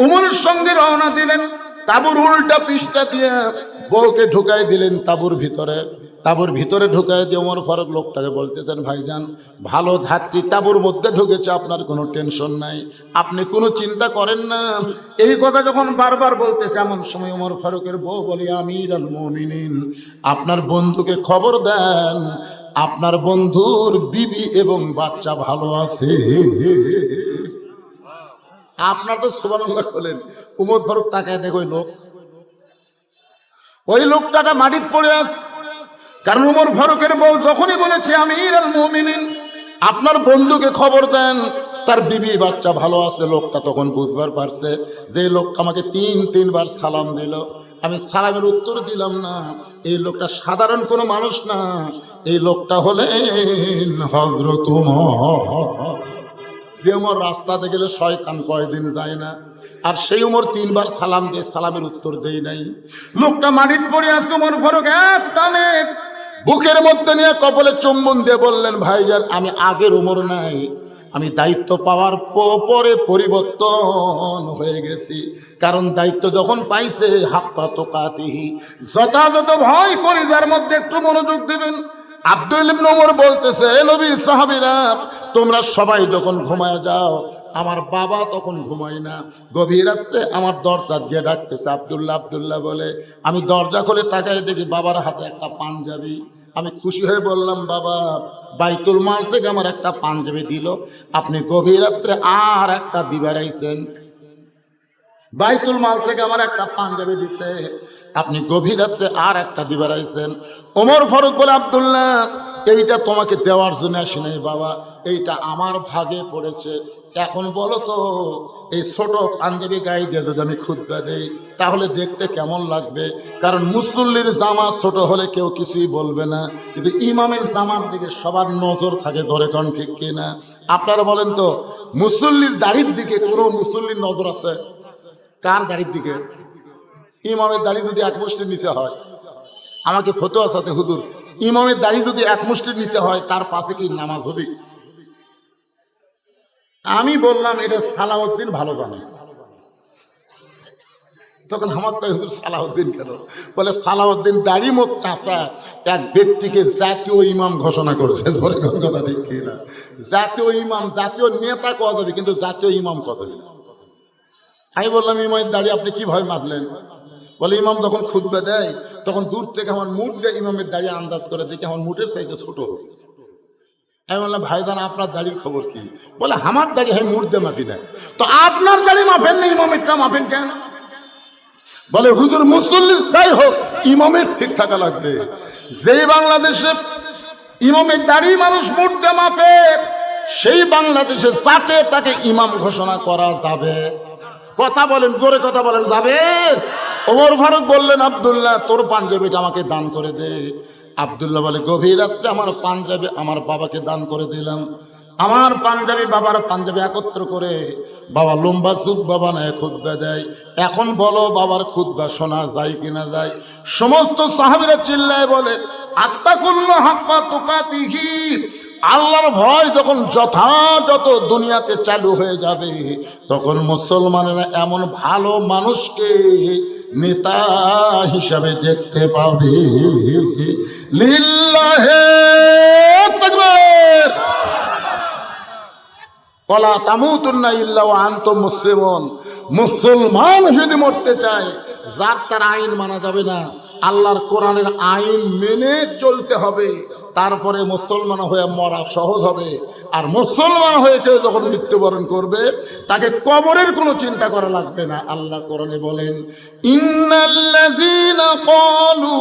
ওমরের সঙ্গে রওনা দিলেন। তাঁবুর উল্টা পৃষ্ঠা দিয়ে বউকে ঢুকাই দিলেন তাঁবুর ভিতরে ঢুকাই দিয়ে ওমর ফারুক লোকটাকে বলতেছেন, ভাইজান, ভালো ধাত্রী তাঁবুর মধ্যে ঢুকেছে, আপনার কোনো টেনশন নাই, আপনি কোনো চিন্তা করেন না। এই কথা যখন বারবার বলতেছে এমন সময় ওমর ফারুকের বউ বলে, আমিরুল মুমিনিন, আপনার বন্ধুকে খবর দেন আপনার বন্ধুর বিবি এবং বাচ্চা ভালো আছে। আপনার তো সুবহানাল্লাহ বলেন। ওমর ফারুক তাকায় দেখো, ওই লোকটা মাটিতে পড়ে আছে। কারণ ওমর ফারুকের বউ যখনই বলেছে আমিরুল মুমিনিন, আপনার বন্ধুকে খবর দেন তার বিবি বাচ্চা ভালো আছে, লোকটা তখন বুঝবার পারছে যে লোকটা আমাকে তিনবার সালাম দিল, আমি সালামের উত্তর দিলাম না। এই লোকটা সাধারণ কোনো মানুষ না, এই লোকটা হলেন হযরত ওমর। যে ওমর রাস্তাতে গেলে শয়তান কয়দিন যায় না, আর সেই ওমর 3 বার সালাম দিয়ে সালামের উত্তর দেয় নাই। লোকটা মাটিতে পড়ে আছে। ওমর ফারুক এক টানে বুকের মধ্যে নিয়ে কপালে চুম্বন দিয়ে বললেন, ভাইজান, আমি আগের ওমর নাই, আমি দায়িত্ব পাওয়ার পরে পরিবর্তন হয়ে গেছি। কারণ দায়িত্ব যখন পাইছে হাক্কা তুকাতিহি, যথাযথ ভয় করে যার মধ্যে একটু মনোযোগ দেবেন। আব্দুল ইবনে ওমর বলতেছে, নবীর সাহাবীরা, তোমরা সবাই যখন ঘুমায় যাও, আমার বাবা তখন ঘুমায় না, গভীর রাত্রে আমার দরজা গিয়ে ডাকতেছে, আব্দুল্লাহ বলে। আমি দরজা খুলে তাকাই দেখি বাবার হাতে একটা পাঞ্জাবি। আমি খুশি হয়ে বললাম, বাবা, বাইতুল মাল থেকে আমার একটা পাঞ্জাবি দিল, আপনি গভীর রাত্রে আর একটা দিবার আইছেন। বাইতুল মাল থেকে আমার একটা পাঞ্জাবি দিছে, আপনি গভীর রাত্রে আর একটা দিবার আইছেন। ওমর ফারুক বলে, আব্দুল্লাহ, এইটা তোমাকে দেওয়ার জন্য আসি নাই বাবা, এইটা আমার ভাগে পড়েছে। এখন বলো তো, এই ছোট পাঞ্জাবি গায়ে দিয়ে যদি আমি খুতবা দেই তাহলে দেখতে কেমন লাগবে? কারণ মুসল্লির জামা ছোট হলে কেউ কিছুই বলবে না, কিন্তু ইমামের জামার দিকে সবার নজর থাকে, ধরে কোন ঠিক কিনা? আপনারা বলেন তো, মুসল্লির দাড়ির দিকে কোনো মুসল্লির নজর আছে? কার দাড়ির দিকে? ইমামের দাড়ি যদি 1 মুষ্টির নিচে হয়, আমাকে ফতোয়া আছে হুজুর, ইমামের দাড়ি যদি 1 মুষ্টির নিচে হয় তার পাশে কি নামাজ হবে? আমি বললাম, এটা সালাউদ্দিন ভালো জানে। তখন আমার কয়, হুজুর সালাউদ্দিন কেন? বলে, সালাউদ্দিন দাড়ি মোট চাষা এক ব্যক্তিকে জাতীয় ইমাম ঘোষণা করেছে। ধরে কথা ঠিক কিনা? জাতীয় ইমাম, জাতীয় নেতা কওয়া যাবে, কিন্তু জাতীয় ইমাম কথা যাবে না। আমি বললাম, ইমামের দাড়ি আপনি কিভাবে মাপলেন? বলে, ইমাম যখন খুতবা দেয় তখন দূর থেকে আমার মুঠ দিয়ে ইমামের দাড়ি আন্দাজ করে দেখি আমার মুঠের চাইতে ছোট হবে। আমি বললাম, ভাইজান, আপনার দাড়ির খবর কি? বলে, আমার দাড়ি আমি মুঠ দিয়ে মাপি না। তো আপনার দাড়ি মাপেন না, ইমামেরটা মাপেন কেন? বলে, হুজুর, মুসল্লির যাই হোক ইমামের ঠিক থাকা লাগবে। যেই বাংলাদেশে ইমামের দাড়ি মানুষ মুঠ দিয়ে মাপে, সেই বাংলাদেশে যাকে তাকে ইমাম ঘোষণা করা যাবে। কথা বলেন, জোরে কথা বলেন, যাবে? ওমর ফারুক বললেন, আব্দুল্লাহ, তোর পাঞ্জাবিটা আমাকে দান করে দে। আব্দুল্লাহ বলে, গভীর রাত্রে আমার পাঞ্জাবি আমার বাবাকে দান করে দিলাম। আমার পাঞ্জাবি বাবার পাঞ্জাবি একত্র করে বাবা লম্বা জুব্বা বানায় খুতবা দেয়। এখন বলো, বাবার খুতবা শোনা যায় কিনা যায়? সমস্ত সাহাবীরা চিল্লায় বলে, আত্তাকুল্লাহ হাক্কা তুকাতিহি, আল্লাহর ভয় যখন যথাযথ দুনিয়াতে চালু হয়ে যাবে তখন মুসলমানেরা এমন ভালো মানুষকে নেতা হিসাবে দেখতে পাবে। লিল্লাহে তাকবীর, ওয়ালা তামুতুন্না ইল্লা ওয়া আনতুম মুসলিমুন। মুসলমান যদি মরতে চায়, যার তার আইন মানা যাবে না, আল্লাহর কোরআনের আইন মেনে চলতে হবে। তারপরে মুসলমান হয়ে মরা সহজ হবে। আর মুসলমান হয়ে কেউ যখন মৃত্যুবরণ করবে তাকে কবরের কোনো চিন্তা করা লাগবে না। আল্লাহ কোরআনে বলেন, ইন্নাল্লাযীনা ক্বালু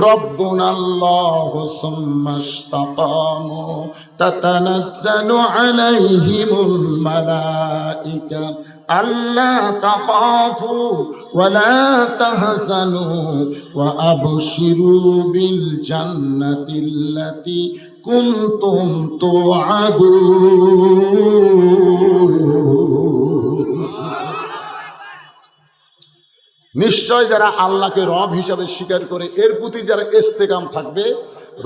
রাব্বুনাল্লাহু সুম্মা ইসতাকামু তাতানাজ্জালু আলাইহিমুল মালাইকা আল্লা তাখাফু ওয়া লা তাহজানু ওয়া আবশিরু বিল জান্নাতিল্লাতী কুনতুম তুআদুন। নিশ্চয় যারা আল্লাহকে রব হিসাবে স্বীকার করে এর প্রতি যারা ইস্তেকাম থাকবে,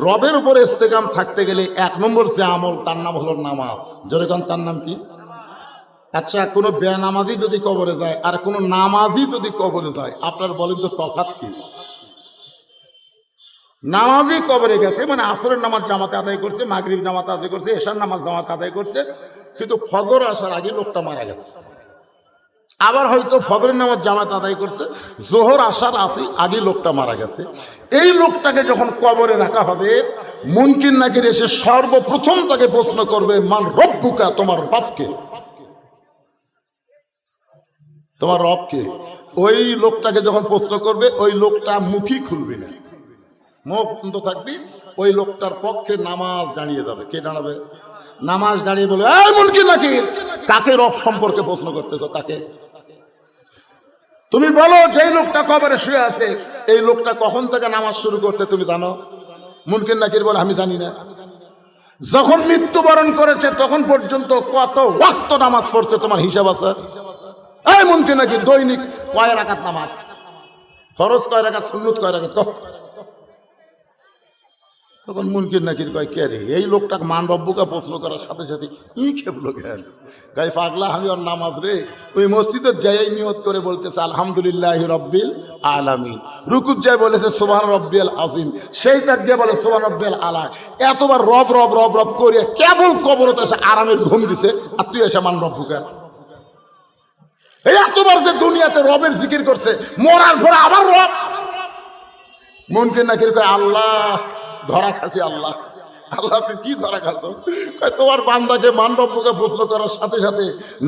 রবের উপর ইস্তেকাম থাকতে গেলে 1 নম্বর যে আমল তার নাম হলো নামাজ। জোরে কোন তার নাম কি? আচ্ছা, কোনো বেনামাজি যদি কবরে যায় আর কোনো নামাজি যদি কবরে যায়, আপনার বলেন তো তফাৎ কি? নামাজি কবরে গেছে মানে আসরের নামাজ জামাতে আদায় করছে, মাগরিব জামাতে আদায় করছে, এশার নামাজ জামাতে আদায় করছে, কিন্তু ফজর আসার আগে লোকটা মারা গেছে। আবার হয়তো ফজরের নামাজ জামাত আদায় করছে, জোহর আসার আগে লোকটা মারা গেছে। এই লোকটাকে যখন কবরে রাখা হবে, মুনকির নাকির এসে সর্বপ্রথম তাকে প্রশ্ন করবে, মান রব্বুকা, তোমার রবকে, তোমার রবকে। ওই লোকটাকে যখন প্রশ্ন করবে, ওই লোকটা মুখই খুলবে না, মুখ বন্ধ থাকবি। ওই লোকটার পক্ষে নামাজ দাঁড়িয়ে যাবে। কে দাঁড়াবে? নামাজ দাঁড়িয়ে বলবে, এই মুনকির নাকির, কাকে রব সম্পর্কে প্রশ্ন করতেছ? কাকে? তুমি বলো, যেই লোকটা কবরে শুয়ে আছে এই লোকটা কখন থেকে নামাজ শুরু করছে তুমি জানো? মুনকির নাকির বলে, আমি জানি না। যখন মৃত্যুবরণ করেছে তখন পর্যন্ত কত ওয়াক্ত নামাজ পড়ছে তোমার হিসাব আছে? এই মুনকির নাকির, দৈনিক কয় রাকাত নামাজ? ফরজ কয় রাকাত, সুন্নত কয় রাকাত? তখন মুনকির নাকির কয়, কে রে? এই লোকটাকে মান রব্বুকা প্রশ্ন করার সাথে সাথে ই খেপলো কেন? গাই পাগলা, আমি ওর নামাজ রে। ওই মসজিদের যাই নিয়ত করে বলতেছে আলহামদুলিল্লাহ রব্বিল আলামিন, রুকুত যায় বলেছে সুবহান রব্বিল আযীম, সেই তার দিয়ে বলে সুবহান রব্বিল আলা। এতবার রব রব রব রব করিয়া কেবল কবরতে এসে আরামের ঘুম দিছে, আর তুই এসে মান রব্বুকা। এই এতবার যে দুনিয়াতে রবের জিকির করছে, মরার পরে আবার রব। মুনকির নাকির কয়, আল্লাহ ধরা খাসি। আল্লাহ, আল্লাহকে কি ধরা খাস? তোমার বান্দাকে মান রব্বুকে প্রশ্ন করার সাথে সাথে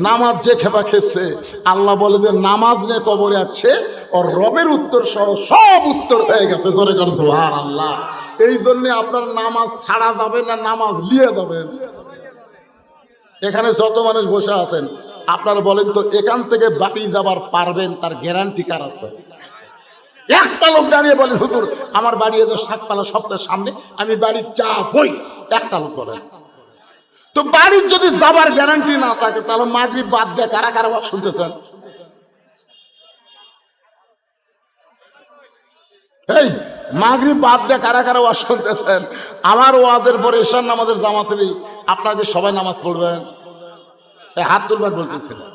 নামাজ যে খেপা খেপছে, আল্লাহ বলে যে নামাজ নিয়ে কবরে আছে, ওর রবের উত্তর সহ সব উত্তর হয়ে গেছে। ধরে করছে আল্লাহ। এই জন্যে আপনার নামাজ ছাড়া যাবে না, নামাজ নিয়ে যাবেন। এখানে যত মানুষ বসে আছেন, আপনারা বলেন তো, এখান থেকে বাড়ি যাবার পারবেন তার গ্যারান্টি কার আছে? একটা লোক দাঁড়িয়ে বলে, হুজুর আমার বাড়ি এত শাকপালা সবচেয়ে সামনে, আমি বাড়ি যাবই। একটা লোক বলেন তো। বাড়ির যদি যাবার গ্যারান্টি না থাকে, তাহলে মাগরিব বাদ দিয়ে কারা কারা ওয়াজ শুনতেছেন? এই মাগরিব বাদ দিয়ে কারা কারা ওয়াজ শুনতেছেন? আমার ওয়াজের পরে এশার নামাজের জামাত হবে, আপনারা যে সবাই নামাজ পড়বেন, এই হাত তুলবার বলতেছিলেন।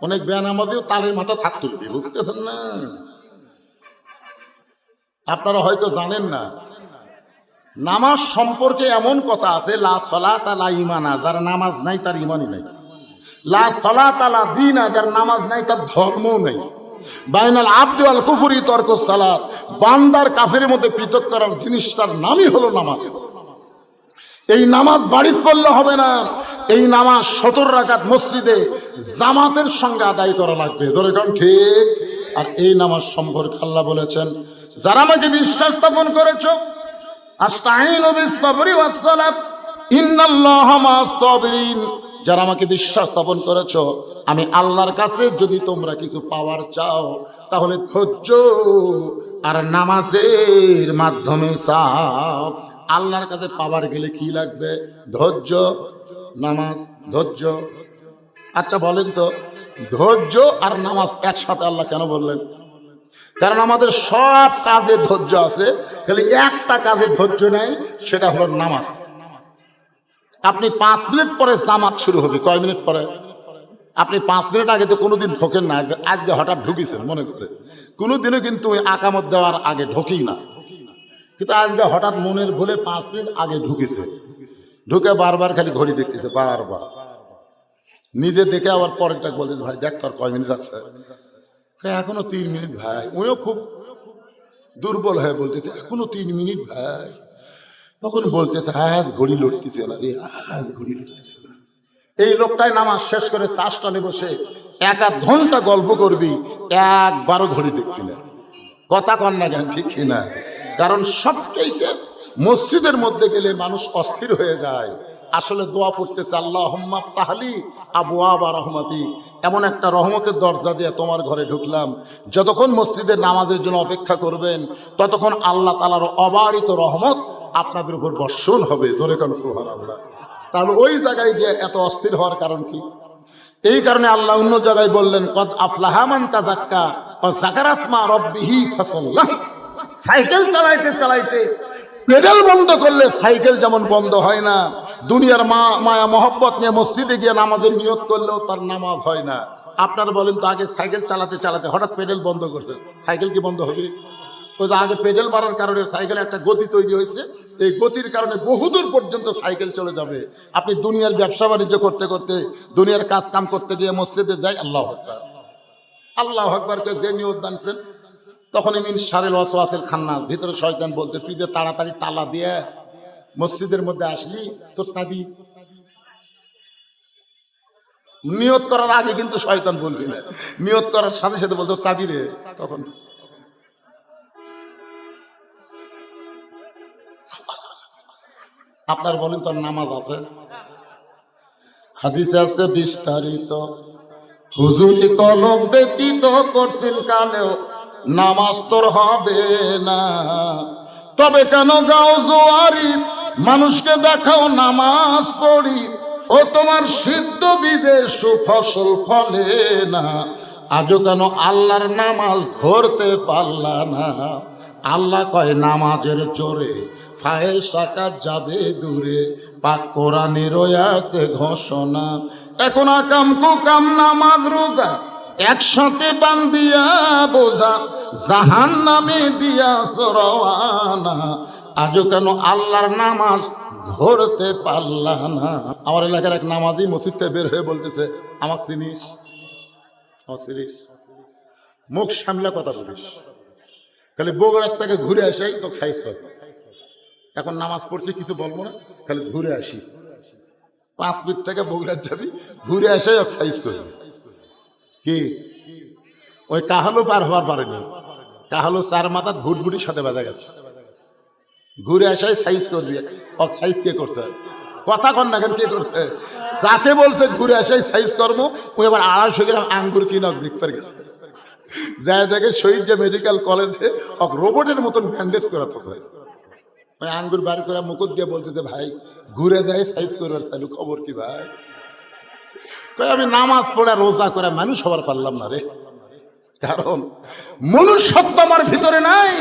অনেক বেনামাজিও তালের মাথা হাত তুলবে, বুঝতেছেন না? আপনারা হয়তো জানেন না, নামাজ সম্পর্কে এমন কথা আছে, লা সলাতা লা ঈমানা, যার নামাজ নাই তার ঈমানই নাই। লা সলাতা লা দীনা, যার নামাজ নাই তার ধর্মও নাই। বাইনাল আবদি ওয়াল কুফরি তরকুস সালাত, বান্দার কাফেরের মধ্যে পৃথক করার জিনিসটার নামই হলো নামাজ। এই নামাজ বাড়িতে পড়লে হবে না, এই নামাজ 17 রাকাত মসজিদে জামাতের সঙ্গে আদায় করা লাগবে। ধরে কোন ঠিক? আর এই নামাজ সম্পর্কে আল্লাহ বলেছেন, যারা আমাকে বিশ্বাস স্থাপন করেছো, আস্তাঈনু বিস-সাবরি ওয়াস-সালাত ইন্নাল্লাহা মা'আস-সাবিরিন, যারা আমাকে বিশ্বাস স্থাপন করেছো, আমি আল্লাহর কাছে যদি তোমরা কিছু পাওয়ার চাও, তাহলে ধৈর্য আর নামাজের মাধ্যমে চাও। আল্লাহর কাছে পাওয়ার গেলে কি লাগবে? ধৈর্য, নামাজ, ধৈর্য। আচ্ছা বলেন তো, ধৈর্য আর নামাজ একসাথে আল্লাহ কেন বললেন? কারণ আমাদের সব কাজে ধৈর্য আছে, খালি একটা কাজে ধৈর্য নেই, সেটা হলো নামাজ। আপনি 5 মিনিট পরে জামাত শুরু হবে, কয় মিনিট পরে? আপনি 5 মিনিট আগে তো কোনোদিন ঢোকেন না, আজকে হঠাৎ ঢুকিছেন মনে করে। কোনোদিনও কিন্তু আকামত দেওয়ার আগে ঢোকেই না, কিন্তু আজকে হঠাৎ মনের ভুলে 5 মিনিট আগে ঢুকেছে। ঢুকে বারবার খালি ঘড়ি দেখতেছে, বারবার নিজে দেখে আবার পরেরটা বলতেছে, ভাই দেখ তোর কয় মিনিট আছে? এখনো 3 মিনিট ভাই। ওইও খুব দুর্বল হয়ে বলতেছে, এখনো 3 মিনিট ভাই। তখন বলতেছে হ্যাঁ ঘড়ি লড়তেছে না রে, ঘড়ি লড়তেছে না। এই লোকটাই নামাজ শেষ করে চাষটানে বসে 1 ঘন্টা গল্প করবি, একবারও ঘড়ি দেখবি না। কথা কন না কেন, ঠিক না? কারণ সবচেয়ে মসজিদের মধ্যে গেলে মানুষ অস্থির হয়ে যায়। আসলে দোয়া পড়তেছে আল্লাহুম্মা ফতাহলি আবওয়াবা রহমতি, এমন একটা রহমতের দরজা দিয়ে তোমার ঘরে ঢুকলাম। যতক্ষণ মসজিদের নামাজের জন্য অপেক্ষা করবেন ততক্ষণ আল্লাহ তাআলার অবারিত রহমত আপনাদের উপর বর্ষণ হবে। ধরে কোন সুবহানাল্লাহ। তাহলে ওই জায়গায় গিয়ে এত অস্থির হওয়ার কারণ কি? এই কারণে আল্লাহ অন্য জায়গায় বললেন কদ আফলাহা মান তাযাক্কা ওয়া যাকারা ইসমা রাব্বিহি ফাসাল্লাহ। সাইকেল চালাইতে চালাইতে পেডাল বন্ধ করলে সাইকেল যেমন বন্ধ হয় না, দুনিয়ার মায়া মহব্বত নিয়ে মসজিদে গিয়ে নামাজের নিয়ত করলেও তার নামাজ হয় না। আপনারা বলেন তো, আগে সাইকেল চালাতে চালাতে হঠাৎ পেডেল বন্ধ করছে, সাইকেল কি বন্ধ হবে? ওই যে আগে পেডেল মারার কারণে সাইকেলে একটা গতি তৈরি হয়েছে, এই গতির কারণে বহুদূর পর্যন্ত সাইকেল চলে যাবে। আপনি দুনিয়ার ব্যবসা বাণিজ্য করতে করতে, দুনিয়ার কাজ কাম করতে গিয়ে মসজিদে যাই আল্লাহু আকবার আল্লাহু আকবারকে যে নিয়ত বানছেন, তখন মিন শারিল ওয়াসওয়াসিল খান্নাস, ভিতরে শয়তান বলতে তুই যে তাড়াতাড়ি তালা দিয়ে মসজিদের মধ্যে আসলি, তোর চাবি। নিয়ত করার আগে কিন্তু শয়তান বলবি না, নিয়ত করার সাথে সাথে বলতো চাবি রে। তখন আপনার বলেন তোর নামাজ আছে? হাদিসে আছে বিস্তারিত, হুজুরি কলব ব্যতীত করছেন কালেও নামাজ তোর হবে না। তবে কেন গাও জোয়ারি, মানুষকে দেখাও নামাজ পড়ি, ও তোমার সিদ্ধ বীজে সুফসল ফলে না। আজও কেন আল্লাহর নামাজ ধরতে পারলা না? আল্লাহ কয় নামাজের জোরে ফাহেশা কাজ যাবে দূরে, পাক কোরআনে রয়েছে ঘোষণা। এখন আকাম কুকাম নামাজ রোজা একসাথে বান্ধিয়া বোঝা, জাহান নামে দিয়া রওয়ানা। আজও কেন আল্লাহর নামাজ ধরতে পারলা না? আমার এলাকার এক নামাজি মসজিদ থেকে বের হয়ে বলতেছে, আমাকে চিনিস? আমার চিনিস? মুখ সামলা কথা বলিস, খালি বগুড়ার থেকে ঘুরে আসাই তো সাইজ কর। এখন নামাজ পড়ছি কিছু বলবো না, খালি ঘুরে আসি, 5 মিনিট থেকে বগুড়ার যাবি, ঘুরে আসাই সাইজ করবি। কি ওই কাহালো পার হওয়ার পারেনি, কাহালো 4 মাথা ভুটভুটির সাথে বাজা গেছে, ঘুরে আসাই সাইজ করবি। সাইজ কে করছে? কথা কন না কেন, কে করছে? যাকে বলছে ঘুরে আসাই সাইজ করবো, ওই আবার 250 গ্রাম আঙ্গুর কিনক দেখতে গেছে, যায় দেখে শহীদ যে মেডিকেল কলেজে রোবটের মতন ব্যান্ডেজ করাতে চায়। ওই আঙ্গুর বার করে মুকুট দিয়ে বলতে, ভাই ঘুরে যায় সাইজ করবার চালু, খবর কি ভাই? আমি নামাজ পড়ে রোজা করে মানুষ হবার পারলাম না রে, কারণ মনুষ্যত্ব আমার ভিতরে নাই।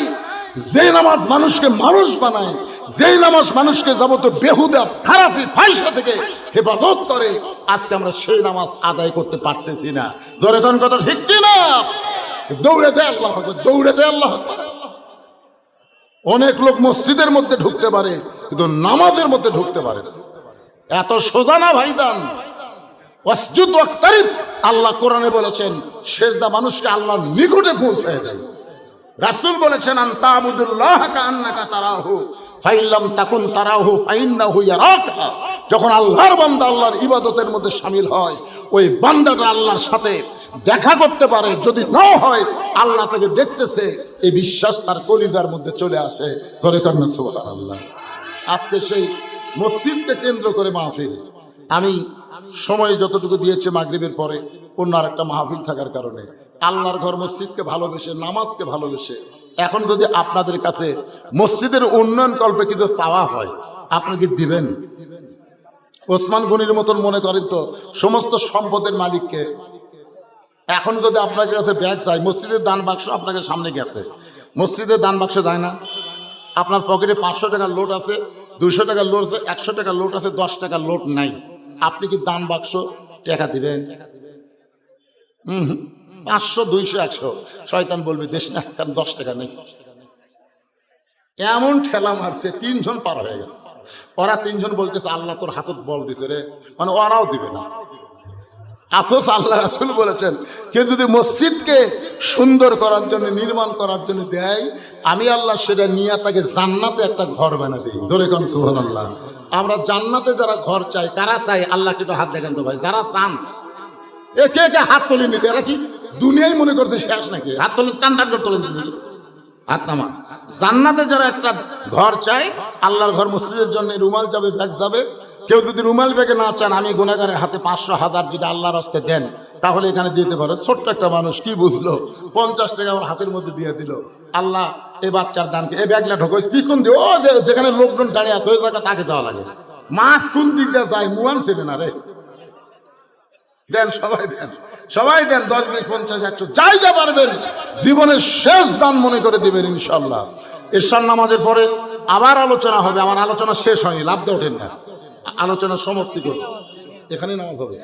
যেই নামাজ মানুষকে মানুষ বানায়, যেই নামাজ মানুষকে যাবতীয় বেহুদা খারাপি ফাইসা থেকে হেফাজত করে, আজকে আমরা সেই নামাজ আদায় করতে পারতেছি না। জোরে কোন কথা ঠিক কিনা? দৌড়ে দেয় আল্লাহ, দৌড়ে দেয় আল্লাহ। অনেক লোক মসজিদের মধ্যে ঢুকতে পারে কিন্তু নামাজের মধ্যে ঢুকতে পারে না। এত সোজা না ভাইজান। ওয়াসজুদ ওয়াকতারিব, আল্লাহ কোরআনে বলেছেন সেজদা মানুষকে আল্লাহর নিকটে পৌঁছায় দেয়। রাসূল বলেছেন আনতা আবুদুল্লাহ কান্নাকা তারাহু ফাইল্লাম তাকুন তারাহু ফাইন্নাহু ইয়ারাকা। যখন আল্লাহর বান্দা আল্লাহর ইবাদতের মধ্যে শামিল হয়, ওই বান্দাটা আল্লাহর সাথে দেখা করতে পারে, যদি নাও হয় আল্লাহ তাকে দেখতেছে, এই বিশ্বাস তার কলিজার মধ্যে চলে আসে। ধরে কন্যা সুবহানাল্লাহ। আজকে সেই মসজিদকে কেন্দ্র করে মাহফিল। আমি সময় যতটুকু দিয়েছে মাগরিবের পরে অন্য আরেকটা মাহফিল থাকার কারণে, আল্লাহর ঘর মসজিদকে ভালোবেসে, নামাজকে ভালোবেসে, এখন যদি আপনাদের কাছে মসজিদের উন্নয়ন কল্পে কিছু চাওয়া হয়, আপনি কি দিবেন? ওসমান গনির মতন মনে করেন তো সমস্ত সম্পদের মালিককে। এখন যদি আপনার কাছে ব্যাগ চাই, মসজিদের দান বাক্স আপনাকে সামনে গেছে, মসজিদের দান বাক্স যায় না, আপনার পকেটে 500 টাকার নোট আছে, 200 টাকার নোট আছে, 100 টাকার নোট আছে, 10 টাকার নোট নাই, আপনি কি দান বাক্স টাকা দিবেন? 500, 200, 100। শয়তান বলবে দেশ না, কারণ 10 টাকা নেই। এমন ঠেলা মারছে, 3 জন পার হয়ে গেছে। ওরা 3 জন বলতেছে আল্লাহ তোর হাতত বল দিছে রে, মানে ওরাও দিবে না। অথচ আল্লাহ রাসূল বলেছেন কেউ যদি মসজিদকে সুন্দর করার জন্য, নির্মাণ করার জন্য দেয়, আমি আল্লাহ সেটা নিয়ে তাকে জান্নাতে একটা ঘর বানিয়ে দিই। জোরে কোন সুবহানাল্লাহ। আমরা জান্নাতে যারা ঘর চাই, কারা চাই? আল্লাহ কিন্তু হাত দেখেন তো ভাই, যারা চান এ কে কে হাত তোলেন? এরা কি দুনিয়ায় মনে করতে শেষ নাকি? হাত তোলেন, টান টান করে তোলেন, হাত নামান। জান্নাতে যারা একটা ঘর চায়, আল্লাহর ঘর, মসজিদের জন্য রুমাল যাবে, ব্যাগ যাবে। কেউ যদি রুমাল ব্যাগে না চান, আমি গুনাহগারের হাতে 500, 1000 যদি আল্লাহর রাস্তায় দেন, তাহলে এখানে দিতে পারে। ছোট্ট একটা মানুষ কি বুঝলো, 50 টাকা আমার হাতের মধ্যে দিয়ে দিল। আল্লাহ এই বাচ্চার দানকে, এই ব্যাগটা ঢোকো পিছন দিয়ে, ও যেখানে লোকজন দাঁড়িয়ে আছে ওই জায়গা তাকে দেওয়া লাগে। মাছ কোন দিক দিয়ে যায়, মুয়ান ছিল না রে। দেন, সবাই দেন, সবাই দেন, 10, 20, 50, 100 যাই যা পারবেন, জীবনের শেষ দান মনে করে দিবেন ইনশাল্লাহ। এরশার নামাজের পরে আবার আলোচনা হবে। আমার আলোচনা শেষ হয়নি, লাভ দিয়ে ওঠেন না, আলোচনা সমাপ্তি করছে, এখানেই নামাজ হবে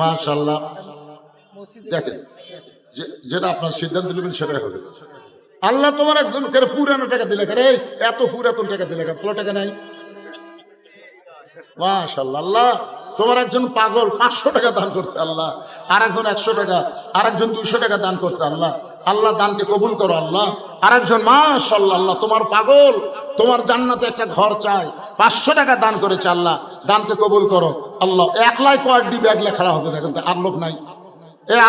মাশাআল্লাহ। দেখেন, যেটা আপনার সিদ্ধান্ত নেবেন সেটাই হবে। আল্লাহ তোমার একজন করে পুরানো টাকা দিলে, এত পুরাতন টাকা দিলে, পুরো টাকা নাই। মাশাআল্লাহ, আল্লাহ তোমার একজন পাগল 500 টাকা দান করছে আল্লাহ, আর একজন 100 টাকা, আর একজন 200 টাকা দান করছে আল্লাহ। আল্লাহ দানকে কবুল করো আল্লাহ। আর একজন মাশাআল্লাহ, আল্লাহ তোমার পাগল, তোমার জান্নাতে একটা ঘর চাই, 500 টাকা দান করেছে আল্লাহ, দানকে কবুল করো আল্লাহ। একলাই কয়েকটি ব্যাগ লেখা হতে দেখেন তো, আর লোক নাই।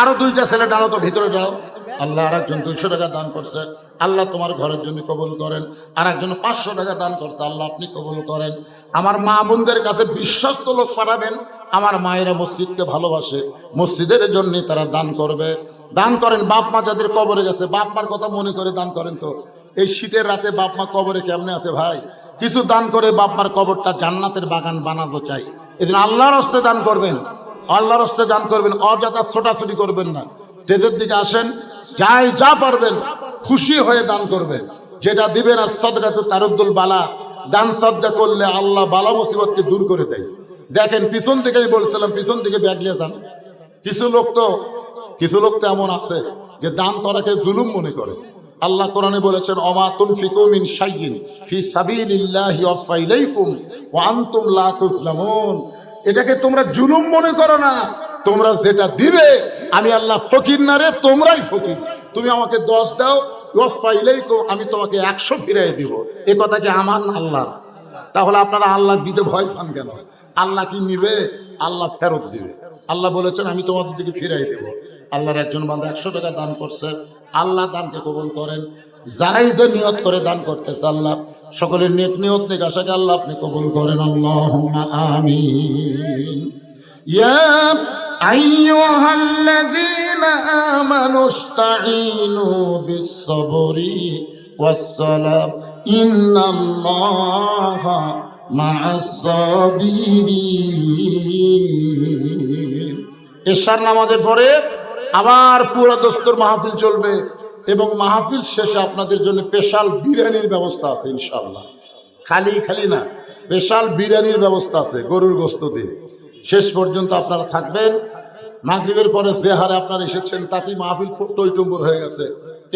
আরো 2টা ছেলে দাঁড়াও তো, ভিতরে দাঁড়াও। আল্লাহ আর একজন 200 টাকা দান করছে, আল্লাহ তোমার ঘরের জন্য কবুল করেন। আর একজন 500 টাকা দান করছে, আল্লাহ আপনি কবুল করেন। আমার মা বোনদের কাছে বিশ্বস্ত লোক পাঠাবেন, আমার মায়েরা মসজিদকে ভালোবাসে, মসজিদের জন্য তারা দান করবে। দান করেন। বাপ মা যাদের কবরে গেছে, বাপ মার কথা মনে করে দান করেন। তো এই শীতের রাতে বাপ মা কবরে কেমনে আছে ভাই? কিছু দান করে বাপ মার কবরটা জান্নাতের বাগান বানাতে চাই। এই জন্য আল্লাহর হস্তে দান করবেন, আল্লাহর হস্তে দান করবেন, অযথা ছোটাছুটি করবেন না। তেজের দিকে আসেন, যাই যা পারবেন খুশি হয়ে দান করবেন। যেটা দিবেন আর সাদকাতু তারুদ্দুল বালা, দান সাদকা করলে আল্লাহ বালা মুসিবতকে দূর করে দেয়। দেখেন পিছন থেকেই বলছিলাম, পিছন থেকে ব্যাগ নিয়ে যান। কিছু লোক তো এমন আছে যে দান করাকে জুলুম মনে করে। আল্লাহ কোরআনে বলেছেন, অমা তুনফিকু মিন শাইইন ফি সাবিলিল্লাহি ওয়াফা ইলাইকুম ওয়া আনতুম লা তুজলামুন। এটাকে তোমরা জুলুম মনে করো না। তোমরা যেটা দিবে, আমি আল্লাহ ফকির না রে, তোমরাই ফকির। তুমি আমাকে 10 দাও, ওয়াফা ইলাইকুম, আমি তোমাকে 100 ফিরিয়ে দিব। এ কথা কি আমার না আল্লাহ? তাহলে আপনারা আল্লাহ দিতে ভয় পান কেন? আল্লাহ কি নিবে? আল্লাহ ফেরত দিবে। আল্লাহ বলেছেন আমি তোমাদের দিকে ফিরাই দেব। আল্লাহর একজন বান্দা 100 টাকা দান করছে, আল্লাহ দানকে কবুল করেন। যারাই যে নিয়ত করে দান করতেছে, আল্লাহ সকলের নেক নিয়ত নেক আশাকে আল্লাহ আপনি কবুল করেন। আল্লাহুম্মা আমিন। ইয়া আইয়ুহাল্লাযীনা আমানুস্তাঈনু বিস-সাবরি ওয়াস-সালাহ ইন্নাল্লাহা মা'আস-সাবিরিন। এশার নামাজের পরে আবার পুরো দস্তর মাহফিল চলবে, এবং মাহফিল শেষে আপনাদের জন্য স্পেশাল বিরিয়ানির ব্যবস্থা আছে ইনশাআল্লাহ। খালি না, স্পেশাল বিরিয়ানির ব্যবস্থা আছে, গরুর গোশত দিয়ে। শেষ পর্যন্ত আপনারা থাকবেন। মাগরিবের পরে যে হারে আপনারা এসেছেন, তাতেই মাহফিল টইটুম্বুর হয়ে গেছে।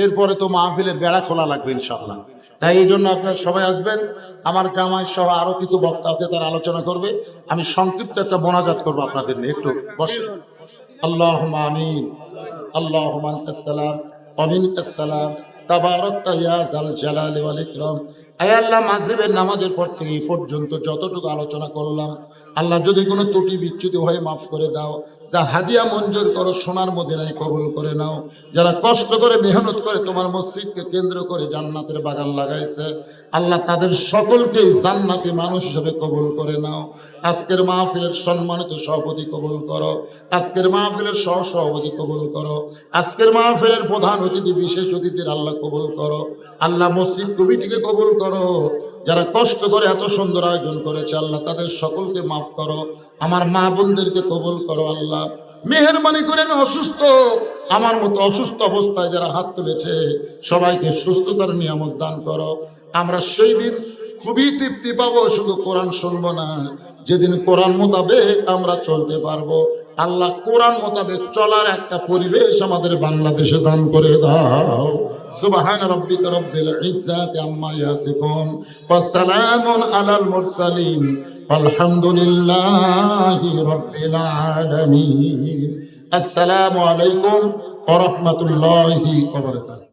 এরপরে তো মাহফিলের বেড়া খোলা লাগবে ইনশাআল্লাহ। তাই এই জন্য আপনারা সবাই আসবেন। আমার জামাই সহ আরো কিছু বক্তা আছে, তারা আলোচনা করবে। আমি সংক্ষিপ্ত একটা মোনাজাত করবো আপনাদের নিয়ে, একটু বসে। আল্লাহুম্মা আমিন। আল্লাহুম্মা আনতাস সালাম ওয়া মিনকাস সালাম তাবারাকতা ইয়া যাল জালালি ওয়াল ইকরাম। আয় আল্লাহ, মাগরিবের নামাজের পর থেকে এই পর্যন্ত যতটুকু আলোচনা করলাম, আল্লাহ যদি কোনো ত্রুটি বিচ্যুতি হয়ে মাফ করে দাও। যা হাদিয়া মঞ্জুর করো, সোনার মদিনায় কবুল করে নাও। যারা কষ্ট করে মেহনত করে তোমার মসজিদকে কেন্দ্র করে জান্নাতের বাগান লাগাইছে, আল্লাহ তাদের সকলকেই জান্নাতি মানুষ হিসেবে কবুল করে নাও। আজকের মাহফিলের সম্মানিত সভাপতি কবুল করো, আজকের মাহফিলের সহসভাপতি কবুল করো, আজকের মাহফিলের প্রধান অতিথি বিশেষ অতিথির আল্লাহ কবুল করো। আল্লাহ মসজিদ কমিটিকে কবুল করো। যারা কষ্ট করে এত সুন্দর আয়োজন করেছে, আল্লাহ তাদের সকলকে মাফ করো। আমার মা বোনদেরকে কবুল করো আল্লাহ। মেহেরবানি করে, আমি অসুস্থ, আমার মতো অসুস্থ অবস্থায় যারা হাত তুলেছে, সবাইকে সুস্থতার নিয়ামত দান করো। আমরা সেই দিন খুবই তৃপ্তি পাবো, শুধু কোরআন শুনবো না, যেদিন কোরআন মোতাবেক আমরা চলতে পারবো। আল্লাহ কোরআন মোতাবেক চলার একটা পরিবেশ আমাদের বাংলাদেশে দান করে দাও। সুবহান রাব্বিকা রাব্বিল ইজ্জাতি আম্মা ইয়াসিফুন ওয়া সালামুন আলাল মুরসালিন আলহামদুলিল্লাহি রাব্বিল আলামিন। আসসালামু আলাইকুম ওয়া রাহমাতুল্লাহি ওয়া বারাকাতুহু।